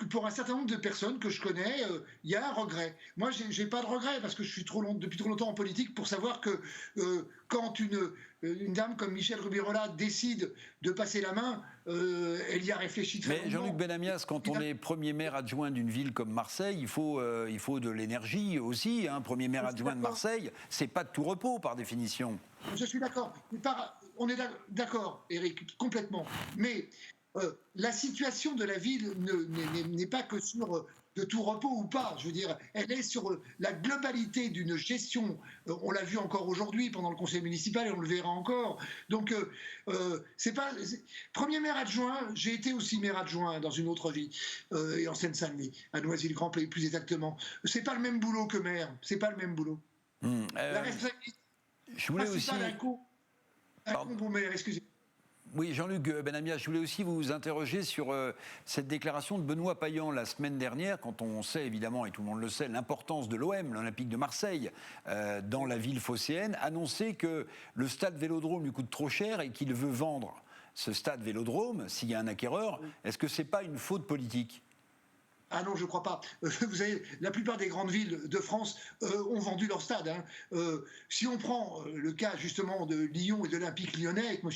pour un certain nombre de personnes que je connais, il y a un regret. Moi, j'ai pas de regret parce que je suis depuis trop longtemps en politique pour savoir que quand une dame comme Michel Rubirola décide de passer la main, elle y a réfléchi très longtemps. Mais Jean-Luc Benamias, quand on est premier maire adjoint d'une ville comme Marseille, il faut de l'énergie aussi. Hein. Premier maire adjoint de Marseille, c'est pas de tout repos par définition. Je suis d'accord. On est d'accord, Éric, complètement. Mais la situation de la ville n'est pas que sur de tout repos ou pas. Je veux dire, elle est sur la globalité d'une gestion. On l'a vu encore aujourd'hui pendant le conseil municipal et on le verra encore. Donc, c'est pas... Premier maire adjoint, j'ai été aussi maire adjoint dans une autre vie, et en Seine-Saint-Denis, à Noisy-le-Grand, plus exactement. C'est pas le même boulot que maire. C'est pas le même boulot. La responsabilité... Je voulais aussi... bon maire, excusez-moi. Oui, Jean-Luc Benamias, je voulais aussi vous interroger sur cette déclaration de Benoît Payan la semaine dernière, quand on sait évidemment, et tout le monde le sait, l'importance de l'OM, l'Olympique de Marseille, dans la ville phocéenne, annoncer que le stade Vélodrome lui coûte trop cher et qu'il veut vendre ce stade Vélodrome, s'il y a un acquéreur. Est-ce que ce n'est pas une faute politique ? Ah non, je ne crois pas. Vous savez, la plupart des grandes villes de France ont vendu leur stade. Hein. Si on prend le cas justement de Lyon et de l'Olympique lyonnais avec M.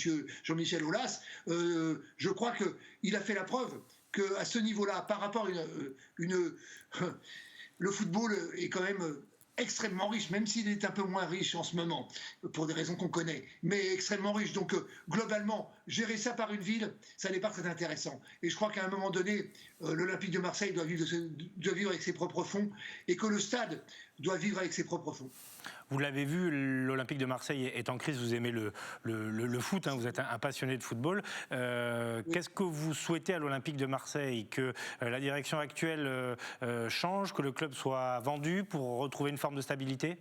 Jean-Michel Aulas, je crois qu'il a fait la preuve qu'à ce niveau-là, par rapport à le football est quand même extrêmement riche, même s'il est un peu moins riche en ce moment, pour des raisons qu'on connaît, mais extrêmement riche. Donc, globalement, gérer ça par une ville, ça n'est pas très intéressant. Et je crois qu'à un moment donné, l'Olympique de Marseille doit vivre avec ses propres fonds et que le stade doit vivre avec ses propres fonds. Vous l'avez vu, l'Olympique de Marseille est en crise. Vous aimez le foot, hein, vous êtes un passionné de football. Oui. Qu'est-ce que vous souhaitez à l'Olympique de Marseille ? Que la direction actuelle change, que le club soit vendu pour retrouver une forme de stabilité ?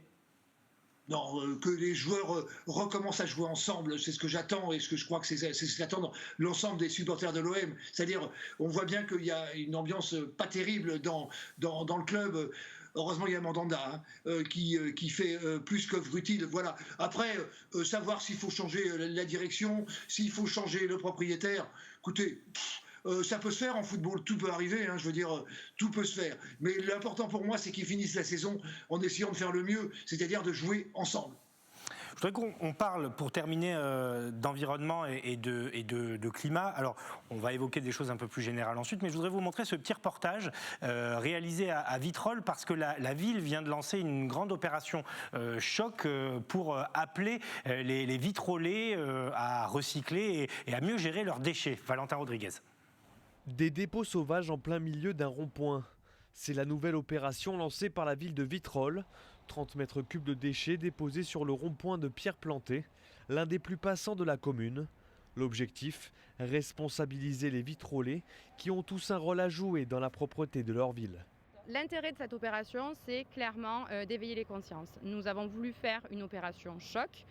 Non, que les joueurs recommencent à jouer ensemble, c'est ce que j'attends et ce que je crois que c'est ce qu'attendent l'ensemble des supporters de l'OM. C'est-à-dire, on voit bien qu'il y a une ambiance pas terrible dans le club. Heureusement, il y a Mandanda qui fait plus qu'œuvre utile. Voilà. Après, savoir s'il faut changer la direction, s'il faut changer le propriétaire, écoutez... ça peut se faire en football, tout peut arriver, hein, je veux dire, tout peut se faire. Mais l'important pour moi, c'est qu'ils finissent la saison en essayant de faire le mieux, c'est-à-dire de jouer ensemble. Je voudrais qu'on parle, pour terminer, d'environnement et de climat. Alors, on va évoquer des choses un peu plus générales ensuite, mais je voudrais vous montrer ce petit reportage réalisé à Vitrolles, parce que la ville vient de lancer une grande opération choc pour appeler les vitrolés à recycler et à mieux gérer leurs déchets. Valentin Rodriguez. Des dépôts sauvages en plein milieu d'un rond-point. C'est la nouvelle opération lancée par la ville de Vitrolles. 30 mètres cubes de déchets déposés sur le rond-point de Pierre Planté, l'un des plus passants de la commune. L'objectif, responsabiliser les vitrolés qui ont tous un rôle à jouer dans la propreté de leur ville. L'intérêt de cette opération, c'est clairement d'éveiller les consciences. Nous avons voulu faire une opération choc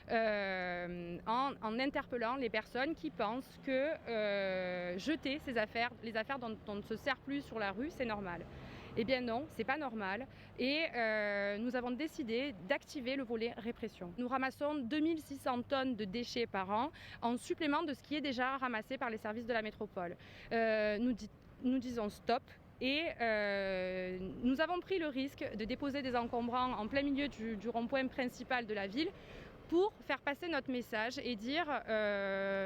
en interpellant les personnes qui pensent que jeter les affaires dont on ne se sert plus sur la rue, c'est normal. Eh bien non, c'est pas normal. Et nous avons décidé d'activer le volet répression. Nous ramassons 2600 tonnes de déchets par an, en supplément de ce qui est déjà ramassé par les services de la métropole. Nous disons stop. Et nous avons pris le risque de déposer des encombrants en plein milieu du rond-point principal de la ville pour faire passer notre message et dire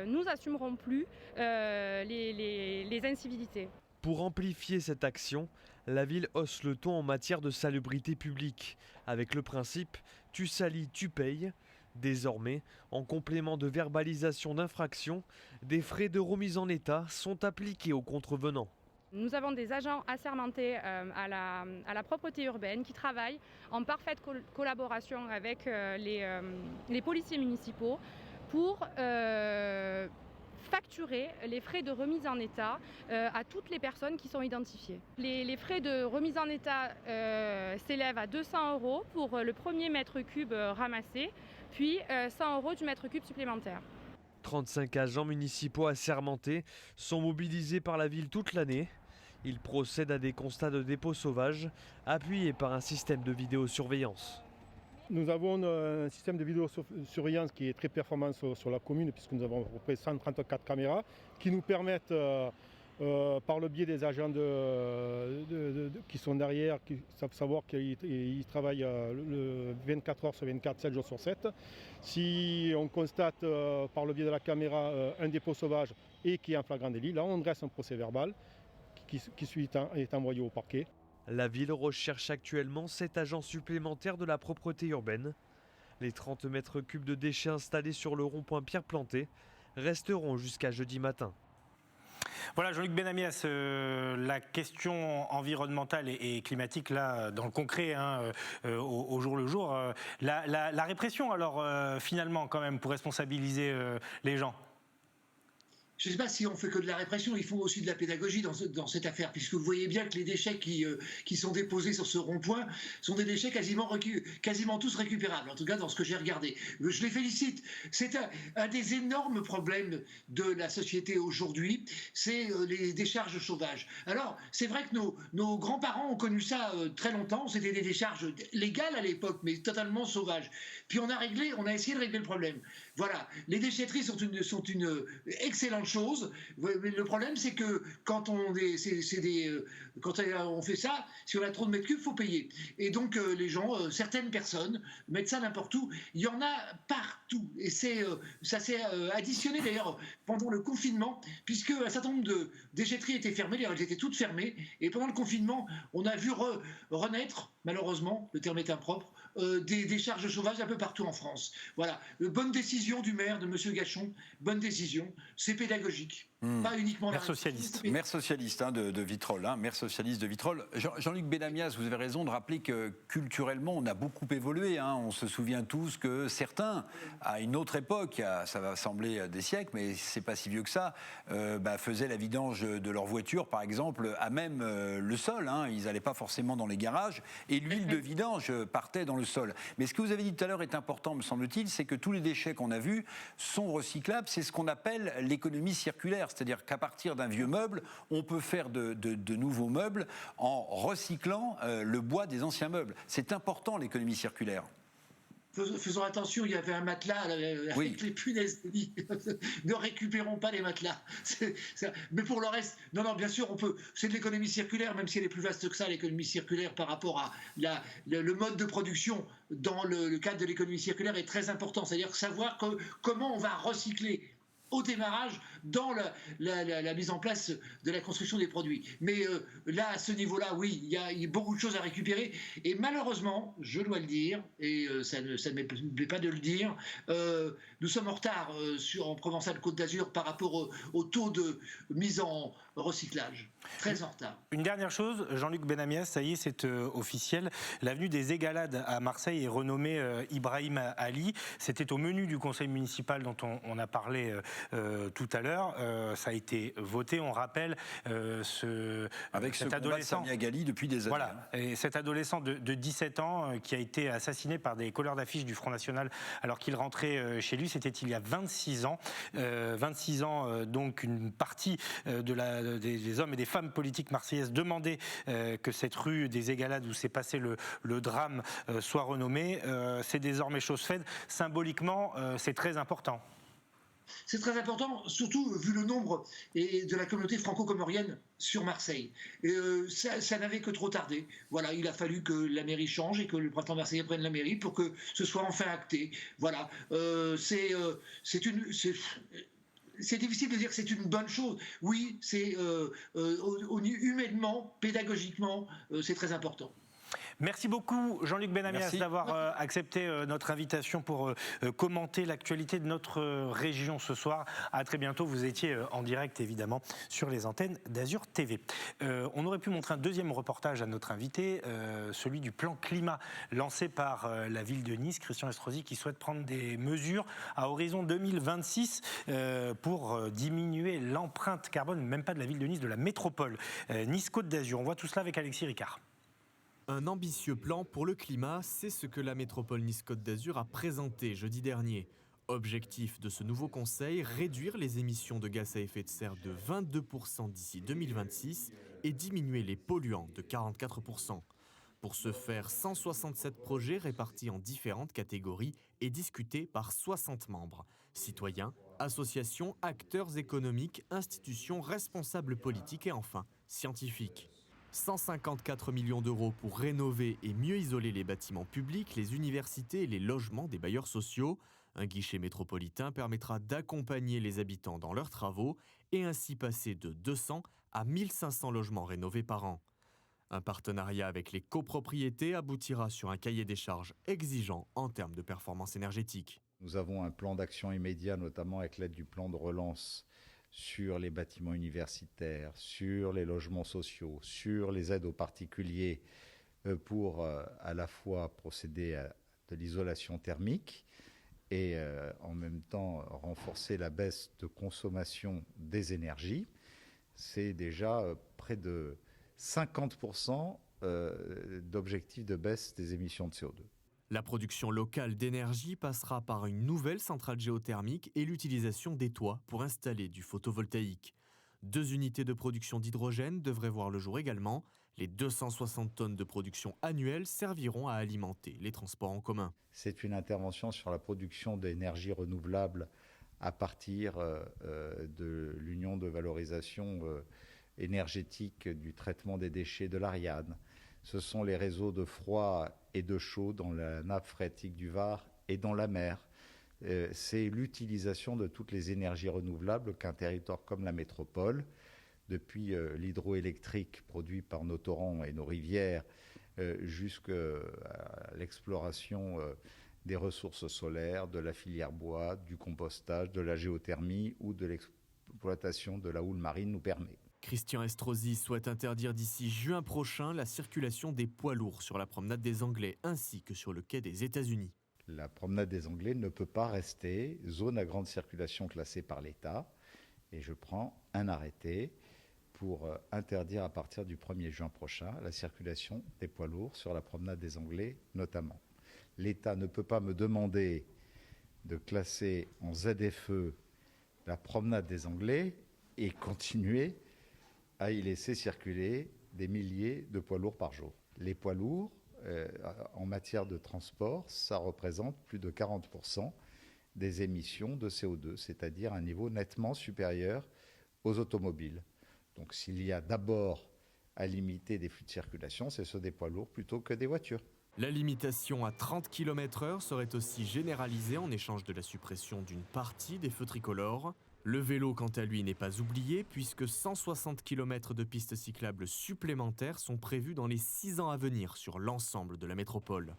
nous n'assumerons plus les incivilités. Pour amplifier cette action, La ville hausse le ton en matière de salubrité publique, avec le principe « tu salis, tu payes ». Désormais, en complément de verbalisation d'infraction, des frais de remise en état sont appliqués aux contrevenants. Nous avons des agents assermentés à la propreté urbaine qui travaillent en parfaite collaboration avec les policiers municipaux pour facturer les frais de remise en état à toutes les personnes qui sont identifiées. Les frais de remise en état s'élèvent à 200 € pour le premier mètre cube ramassé, puis 100 € du mètre cube supplémentaire. 35 agents municipaux assermentés sont mobilisés par la ville toute l'année. Ils procèdent à des constats de dépôts sauvages, appuyés par un système de vidéosurveillance. Nous avons un système de vidéosurveillance qui est très performant sur la commune, puisque nous avons à peu près 134 caméras qui nous permettent, par le biais des agents qui sont derrière, qui savent savoir qu'ils travaillent 24 heures sur 24, 7 jours sur 7. Si on constate par le biais de la caméra un dépôt sauvage et qui est en flagrant délit, là on dresse un procès verbal qui est envoyé au parquet. La ville recherche actuellement 7 agents supplémentaires de la propreté urbaine. Les 30 mètres cubes de déchets installés sur le rond-point Pierre Planté resteront jusqu'à jeudi matin. Voilà, Jean-Luc Benamias, la question environnementale et climatique, là, dans le concret, au jour le jour. La répression, alors, finalement, quand même, pour responsabiliser les gens. Je ne sais pas si on fait que de la répression, il faut aussi de la pédagogie dans cette affaire, puisque vous voyez bien que les déchets qui sont déposés sur ce rond-point sont des déchets quasiment tous récupérables, en tout cas dans ce que j'ai regardé. Je les félicite. C'est un des énormes problèmes de la société aujourd'hui, c'est les décharges sauvages. Alors, c'est vrai que nos grands-parents ont connu ça très longtemps, c'était des décharges légales à l'époque, mais totalement sauvages. Puis on a essayé de régler le problème. Voilà, les déchetteries sont une excellente chose. Le problème, c'est que quand on fait ça, si on a trop de mètres cubes, il faut payer. Et donc les gens, certaines personnes, mettent ça n'importe où. Il y en a partout. Et ça s'est additionné d'ailleurs pendant le confinement, puisque un certain nombre de déchetteries étaient fermées, d'ailleurs elles étaient toutes fermées. Et pendant le confinement, on a vu renaître, malheureusement, le terme est impropre, des décharges sauvages un peu partout en France. Voilà. Bonne décision du maire, de M. Gachon. Bonne décision. C'est pédagogique. Pas uniquement maire socialiste. Maire socialiste de Vitrolles. Maire socialiste de Vitrolles. Jean-Luc Benamias, vous avez raison de rappeler que culturellement, on a beaucoup évolué. On se souvient tous que certains, à une autre époque, ça va sembler des siècles, mais c'est pas si vieux que ça, faisaient la vidange de leur voiture, par exemple, à même le sol. Ils n'allaient pas forcément dans les garages. Et l'huile de vidange partait dans le sol. Mais ce que vous avez dit tout à l'heure est important, me semble-t-il, c'est que tous les déchets qu'on a vus sont recyclables. C'est ce qu'on appelle l'économie circulaire. C'est-à-dire qu'à partir d'un vieux meuble, on peut faire de nouveaux meubles en recyclant le bois des anciens meubles. C'est important, l'économie circulaire. Faisons attention, il y avait un matelas avec les punaises de lit. Ne récupérons pas les matelas. Mais pour le reste, non, bien sûr, on peut. C'est de l'économie circulaire, même si elle est plus vaste que ça, l'économie circulaire, par rapport à le mode de production dans le cadre de l'économie circulaire est très important. C'est-à-dire savoir comment on va recycler au démarrage dans la mise en place de la construction des produits. Mais là, à ce niveau-là, oui, il y a beaucoup de choses à récupérer. Et malheureusement, je dois le dire, et ça ne me plaît pas de le dire, nous sommes en retard en Provençale-Côte d'Azur par rapport au taux de mise en recyclage. Très en retard. Une dernière chose, Jean-Luc Benamias, ça y est, c'est officiel. L'avenue des Égalades à Marseille est renommée Ibrahim Ali. C'était au menu du conseil municipal dont on a parlé tout à l'heure. Ça a été voté, on rappelle. Avec cet adolescent Samia Ghali depuis des années. Voilà, et cet adolescent de 17 ans qui a été assassiné par des colleurs d'affiches du Front National alors qu'il rentrait chez lui, c'était il y a 26 ans. 26 ans, donc une partie des hommes et des femmes politiques marseillaises demandaient que cette rue des Égalades où s'est passé le drame soit renommée. C'est désormais chose faite. Symboliquement, c'est très important. C'est très important, surtout vu le nombre de la communauté franco-comorienne sur Marseille. Ça n'avait que trop tardé. Voilà, il a fallu que la mairie change et que le printemps marseillais prenne la mairie pour que ce soit enfin acté. Voilà, c'est difficile de dire que c'est une bonne chose. Oui, c'est humainement, pédagogiquement, c'est très important. Merci beaucoup Jean-Luc Benamias d'avoir accepté notre invitation pour commenter l'actualité de notre région ce soir. À très bientôt, vous étiez en direct évidemment sur les antennes d'Azur TV. On aurait pu montrer un deuxième reportage à notre invité, celui du plan climat lancé par la ville de Nice, Christian Estrosi, qui souhaite prendre des mesures à horizon 2026 pour diminuer l'empreinte carbone, même pas de la ville de Nice, de la métropole Nice-Côte d'Azur. On voit tout cela avec Alexis Ricard. Un ambitieux plan pour le climat, c'est ce que la métropole Nice-Côte d'Azur a présenté jeudi dernier. Objectif de ce nouveau conseil, réduire les émissions de gaz à effet de serre de 22% d'ici 2026 et diminuer les polluants de 44%. Pour ce faire, 167 projets répartis en différentes catégories et discutés par 60 membres. Citoyens, associations, acteurs économiques, institutions, responsables politiques et enfin scientifiques. 154 millions d'euros pour rénover et mieux isoler les bâtiments publics, les universités et les logements des bailleurs sociaux. Un guichet métropolitain permettra d'accompagner les habitants dans leurs travaux et ainsi passer de 200 à 1500 logements rénovés par an. Un partenariat avec les copropriétés aboutira sur un cahier des charges exigeant en termes de performance énergétique. Nous avons un plan d'action immédiat, notamment avec l'aide du plan de relance, sur les bâtiments universitaires, sur les logements sociaux, sur les aides aux particuliers pour à la fois procéder à de l'isolation thermique et en même temps renforcer la baisse de consommation des énergies. C'est déjà près de 50% d'objectifs de baisse des émissions de CO2. La production locale d'énergie passera par une nouvelle centrale géothermique et l'utilisation des toits pour installer du photovoltaïque. 2 unités de production d'hydrogène devraient voir le jour également. Les 260 tonnes de production annuelle serviront à alimenter les transports en commun. C'est une intervention sur la production d'énergie renouvelable à partir de l'union de valorisation énergétique du traitement des déchets de l'Ariane. Ce sont les réseaux de froid et de chaud dans la nappe phréatique du Var et dans la mer. C'est l'utilisation de toutes les énergies renouvelables qu'un territoire comme la métropole, depuis l'hydroélectrique produit par nos torrents et nos rivières, jusqu'à l'exploration des ressources solaires, de la filière bois, du compostage, de la géothermie ou de l'exploitation de la houle marine nous permet. Christian Estrosi souhaite interdire d'ici juin prochain la circulation des poids lourds sur la promenade des Anglais ainsi que sur le quai des États-Unis. La promenade des Anglais ne peut pas rester zone à grande circulation classée par l'État et je prends un arrêté pour interdire à partir du 1er juin prochain la circulation des poids lourds sur la promenade des Anglais notamment. L'État ne peut pas me demander de classer en ZFE la promenade des Anglais et continuer à y laisser circuler des milliers de poids lourds par jour. Les poids lourds, en matière de transport, ça représente plus de 40% des émissions de CO2, c'est-à-dire un niveau nettement supérieur aux automobiles. Donc s'il y a d'abord à limiter des flux de circulation, c'est ceux des poids lourds plutôt que des voitures. La limitation à 30 km/h serait aussi généralisée en échange de la suppression d'une partie des feux tricolores. Le vélo, quant à lui, n'est pas oublié puisque 160 km de pistes cyclables supplémentaires sont prévus dans les 6 ans à venir sur l'ensemble de la métropole.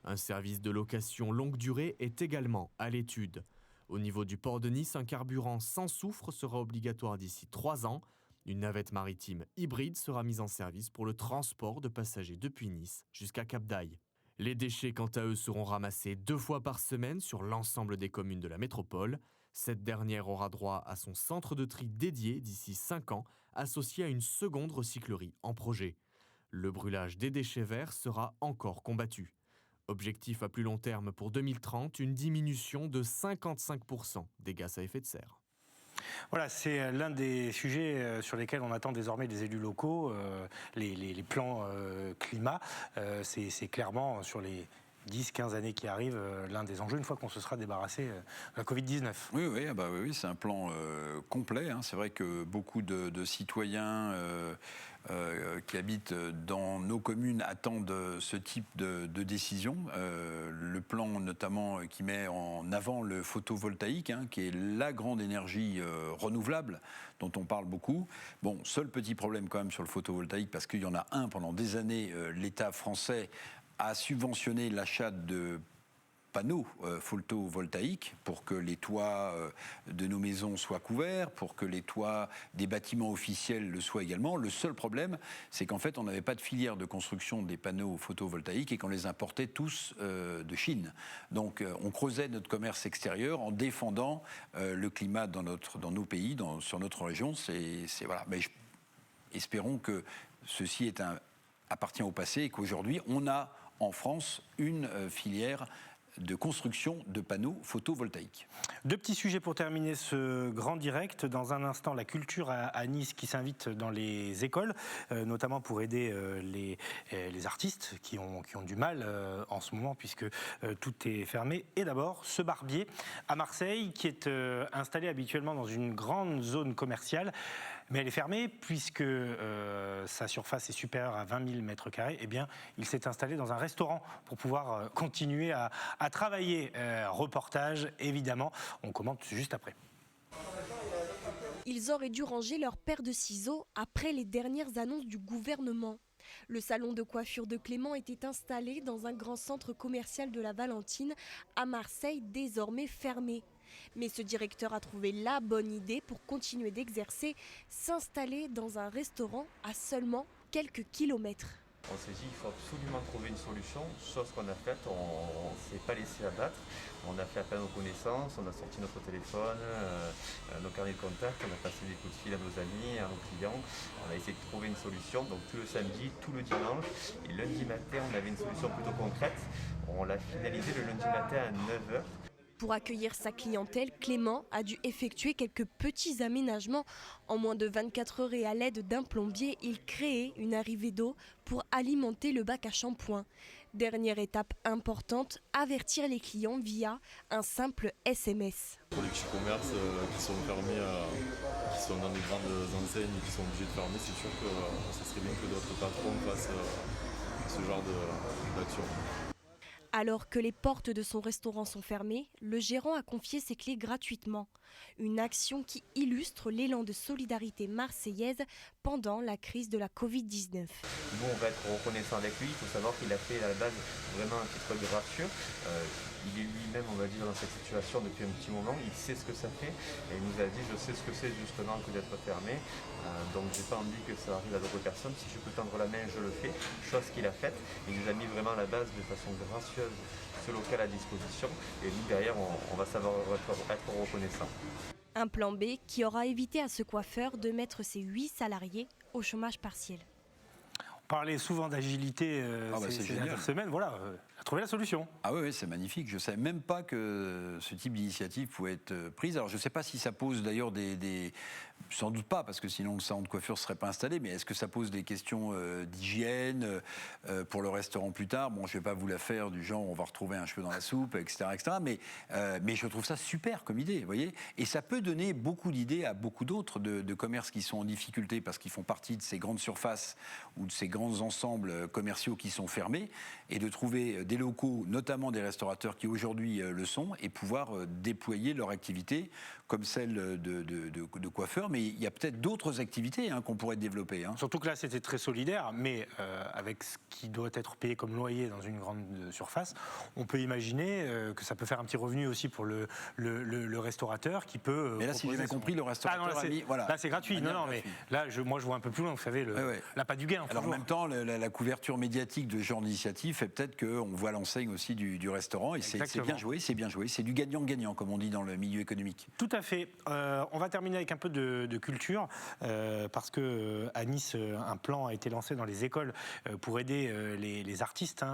Un service de location longue durée est également à l'étude. Au niveau du port de Nice, un carburant sans soufre sera obligatoire d'ici 3 ans. Une navette maritime hybride sera mise en service pour le transport de passagers depuis Nice jusqu'à Cap-d'Aille. Les déchets, quant à eux, seront ramassés 2 fois par semaine sur l'ensemble des communes de la métropole. Cette dernière aura droit à son centre de tri dédié d'ici 5 ans, associé à une seconde recyclerie en projet. Le brûlage des déchets verts sera encore combattu. Objectif à plus long terme pour 2030, une diminution de 55% des gaz à effet de serre. Voilà, c'est l'un des sujets sur lesquels on attend désormais des élus locaux, les plans climat. C'est clairement sur les 10-15 années qui arrivent, l'un des enjeux, une fois qu'on se sera débarrassé de la Covid-19. Oui, c'est un plan complet. C'est vrai que beaucoup de citoyens qui habitent dans nos communes attendent ce type de décision. Le plan notamment qui met en avant le photovoltaïque, qui est la grande énergie renouvelable dont on parle beaucoup. Bon, seul petit problème quand même sur le photovoltaïque, parce qu'il y en a un pendant des années, l'État français a subventionné l'achat de panneaux photovoltaïques pour que les toits de nos maisons soient couverts, pour que les toits des bâtiments officiels le soient également. Le seul problème, c'est qu'en fait, on n'avait pas de filière de construction des panneaux photovoltaïques et qu'on les importait tous de Chine. Donc, on creusait notre commerce extérieur en défendant le climat dans nos pays, sur notre région. Voilà. Mais espérons que ceci appartient au passé et qu'aujourd'hui, on a en France une filière de construction de panneaux photovoltaïques. 2 petits sujets pour terminer ce grand direct. Dans un instant, la culture à Nice qui s'invite dans les écoles, notamment pour aider les artistes qui ont du mal en ce moment puisque tout est fermé. Et d'abord, ce barbier à Marseille qui est installé habituellement dans une grande zone commerciale. Mais elle est fermée puisque sa surface est supérieure à 20 000 mètres carrés. Eh bien, il s'est installé dans un restaurant pour pouvoir continuer à travailler. Reportage, évidemment. On commente juste après. Ils auraient dû ranger leur paire de ciseaux après les dernières annonces du gouvernement. Le salon de coiffure de Clément était installé dans un grand centre commercial de la Valentine à Marseille, désormais fermé. Mais ce directeur a trouvé la bonne idée pour continuer d'exercer, s'installer dans un restaurant à seulement quelques kilomètres. On s'est dit qu'il faut absolument trouver une solution, chose qu'on a faite, on ne s'est pas laissé abattre. On a fait appel à nos connaissances, on a sorti notre téléphone, nos carnets de contact, on a passé des coups de fil à nos amis, à nos clients. On a essayé de trouver une solution, donc tout le samedi, tout le dimanche. Et lundi matin, on avait une solution plutôt concrète. On l'a finalisé le lundi matin à 9h. Pour accueillir sa clientèle, Clément a dû effectuer quelques petits aménagements. En moins de 24 heures et à l'aide d'un plombier, il créait une arrivée d'eau pour alimenter le bac à shampoing. Dernière étape importante, avertir les clients via un simple SMS. Pour les petits commerces qui sont fermés, qui sont dans les grandes enseignes et qui sont obligés de fermer, c'est sûr que ça serait bien que d'autres patrons fassent ce genre d'action. Alors que les portes de son restaurant sont fermées, le gérant a confié ses clés gratuitement. Une action qui illustre l'élan de solidarité marseillaise pendant la crise de la Covid-19. Nous, on va être reconnaissant avec lui. Il faut savoir qu'il a fait à la base vraiment un titre gracieux. Il est lui-même, on va dire, dans cette situation depuis un petit moment. Il sait ce que ça fait. Et il nous a dit, je sais ce que c'est justement que d'être fermé. Donc j'ai pas envie que ça arrive à d'autres personnes. Si je peux tendre la main, je le fais. Chose qu'il a faite. Il nous a mis vraiment à la base de façon gracieuse ce local à disposition. Et nous, derrière, on va savoir être reconnaissant. Un plan B qui aura évité à ce coiffeur de mettre ses 8 salariés au chômage partiel. On parlait souvent d'agilité ces dernières semaines. Voilà, a trouvé la solution. Ah oui, c'est magnifique. Je ne savais même pas que ce type d'initiative pouvait être prise. Alors je ne sais pas si ça pose d'ailleurs sans doute pas, parce que sinon le salon de coiffure ne serait pas installé, mais est-ce que ça pose des questions d'hygiène pour le restaurant plus tard? Bon, je ne vais pas vous la faire du genre on va retrouver un cheveu dans la soupe, etc. mais je trouve ça super comme idée, vous voyez. Et ça peut donner beaucoup d'idées à beaucoup d'autres de commerces qui sont en difficulté parce qu'ils font partie de ces grandes surfaces ou de ces grands ensembles commerciaux qui sont fermés, et de trouver des locaux, notamment des restaurateurs qui aujourd'hui le sont, et pouvoir déployer leur activité comme celle de coiffeur. Mais il y a peut-être d'autres activités qu'on pourrait développer. Surtout que là, c'était très solidaire, mais avec ce qui doit être payé comme loyer dans une grande surface, on peut imaginer que ça peut faire un petit revenu aussi pour le restaurateur qui peut... Mais là, si j'ai bien compris, le restaurateur là, c'est gratuit. Non, mais là, moi, je vois un peu plus loin, vous savez, l'appât du gain. Alors, en même temps, la couverture médiatique de ce genre d'initiative fait peut-être qu'on voit l'enseigne aussi du restaurant, et c'est bien joué, c'est du gagnant-gagnant, comme on dit dans le milieu économique. Tout à fait. On va terminer avec un peu de culture, parce qu'à Nice, un plan a été lancé dans les écoles pour aider les artistes,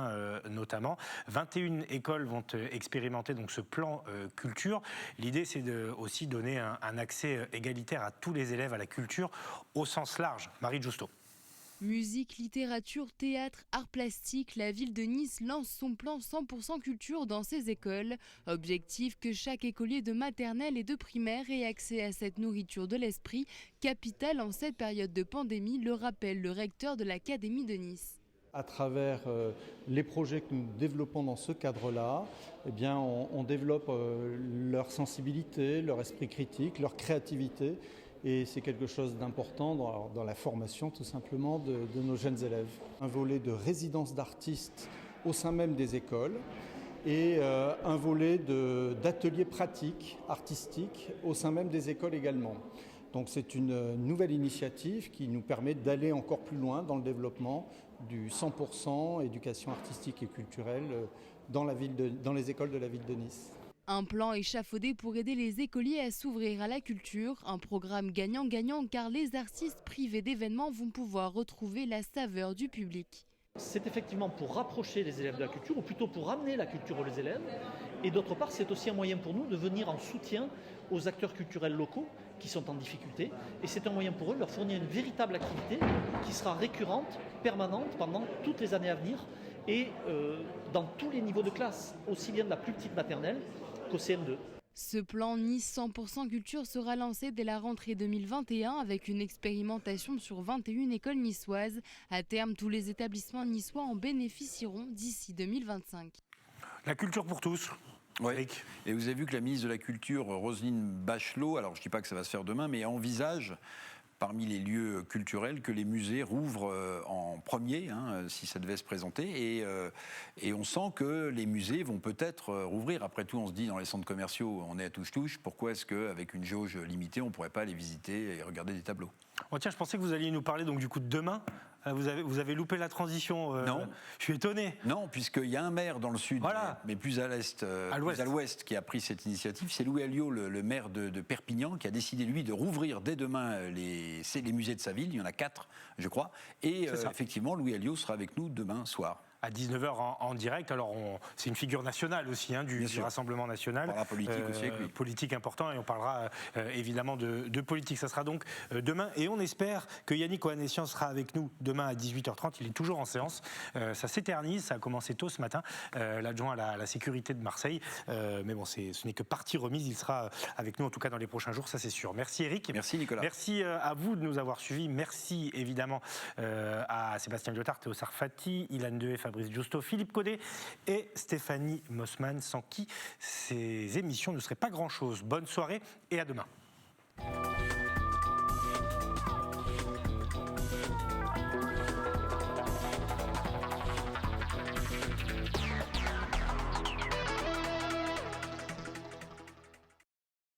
notamment. 21 écoles vont expérimenter donc ce plan culture. L'idée, c'est aussi donner un accès égalitaire à tous les élèves à la culture au sens large. Marie Giusto. Musique, littérature, théâtre, arts plastiques, la ville de Nice lance son plan 100% culture dans ses écoles. Objectif que chaque écolier de maternelle et de primaire ait accès à cette nourriture de l'esprit, capitale en cette période de pandémie, le rappelle le recteur de l'Académie de Nice. À travers les projets que nous développons dans ce cadre-là, eh bien, on développe leur sensibilité, leur esprit critique, leur créativité. Et c'est quelque chose d'important dans la formation tout simplement de nos jeunes élèves. Un volet de résidence d'artistes au sein même des écoles et un volet d'ateliers pratiques artistiques au sein même des écoles également. Donc c'est une nouvelle initiative qui nous permet d'aller encore plus loin dans le développement du 100% éducation artistique et culturelle dans les écoles de la ville de Nice. Un plan échafaudé pour aider les écoliers à s'ouvrir à la culture, un programme gagnant-gagnant car les artistes privés d'événements vont pouvoir retrouver la saveur du public. C'est effectivement pour rapprocher les élèves de la culture, ou plutôt pour ramener la culture aux élèves. Et d'autre part, c'est aussi un moyen pour nous de venir en soutien aux acteurs culturels locaux qui sont en difficulté. Et c'est un moyen pour eux de leur fournir une véritable activité qui sera récurrente, permanente pendant toutes les années à venir et dans tous les niveaux de classe, aussi bien de la plus petite maternelle qu'au CM2. Ce plan Nice 100% culture sera lancé dès la rentrée 2021 avec une expérimentation sur 21 écoles niçoises. À terme, tous les établissements niçois en bénéficieront d'ici 2025. La culture pour tous. Oui. Et vous avez vu que la ministre de la Culture, Roselyne Bachelot, alors je ne dis pas que ça va se faire demain, mais envisage parmi les lieux culturels que les musées rouvrent en premier, si ça devait se présenter. Et on sent que les musées vont peut-être rouvrir. Après tout, on se dit, dans les centres commerciaux, on est à touche-touche. Pourquoi est-ce qu'avec une jauge limitée, on ne pourrait pas aller visiter et regarder des tableaux ? Oh tiens, je pensais que vous alliez nous parler donc, du coup de demain. Vous avez loupé la transition. Non. Je suis étonné. Non, puisqu'il y a un maire dans le sud, voilà, mais plus à l'est, plus à l'ouest, qui a pris cette initiative. C'est Louis Alliot, le maire de Perpignan, qui a décidé, lui, de rouvrir dès demain les musées de sa ville. Il y en a 4, je crois. Et effectivement, Louis Alliot sera avec nous demain soir. À 19h en direct. Alors, c'est une figure nationale aussi du Rassemblement national. On parlera politique aussi avec lui. Politique important, et on parlera évidemment de politique. Ça sera donc demain. Et on espère que Yannick Ohanessian sera avec nous demain à 18h30. Il est toujours en séance. Ça s'éternise. Ça a commencé tôt ce matin. L'adjoint à la sécurité de Marseille. Mais bon, ce n'est que partie remise. Il sera avec nous, en tout cas, dans les prochains jours. Ça, c'est sûr. Merci, Eric. Merci, Nicolas. Merci à vous de nous avoir suivis. Merci, évidemment, à Sébastien Lyotard, Théo Sarfati, Ilan Dehé, Fabrice Giusto, Philippe Caudet et Stéphanie Mossman, sans qui ces émissions ne seraient pas grand-chose. Bonne soirée et à demain.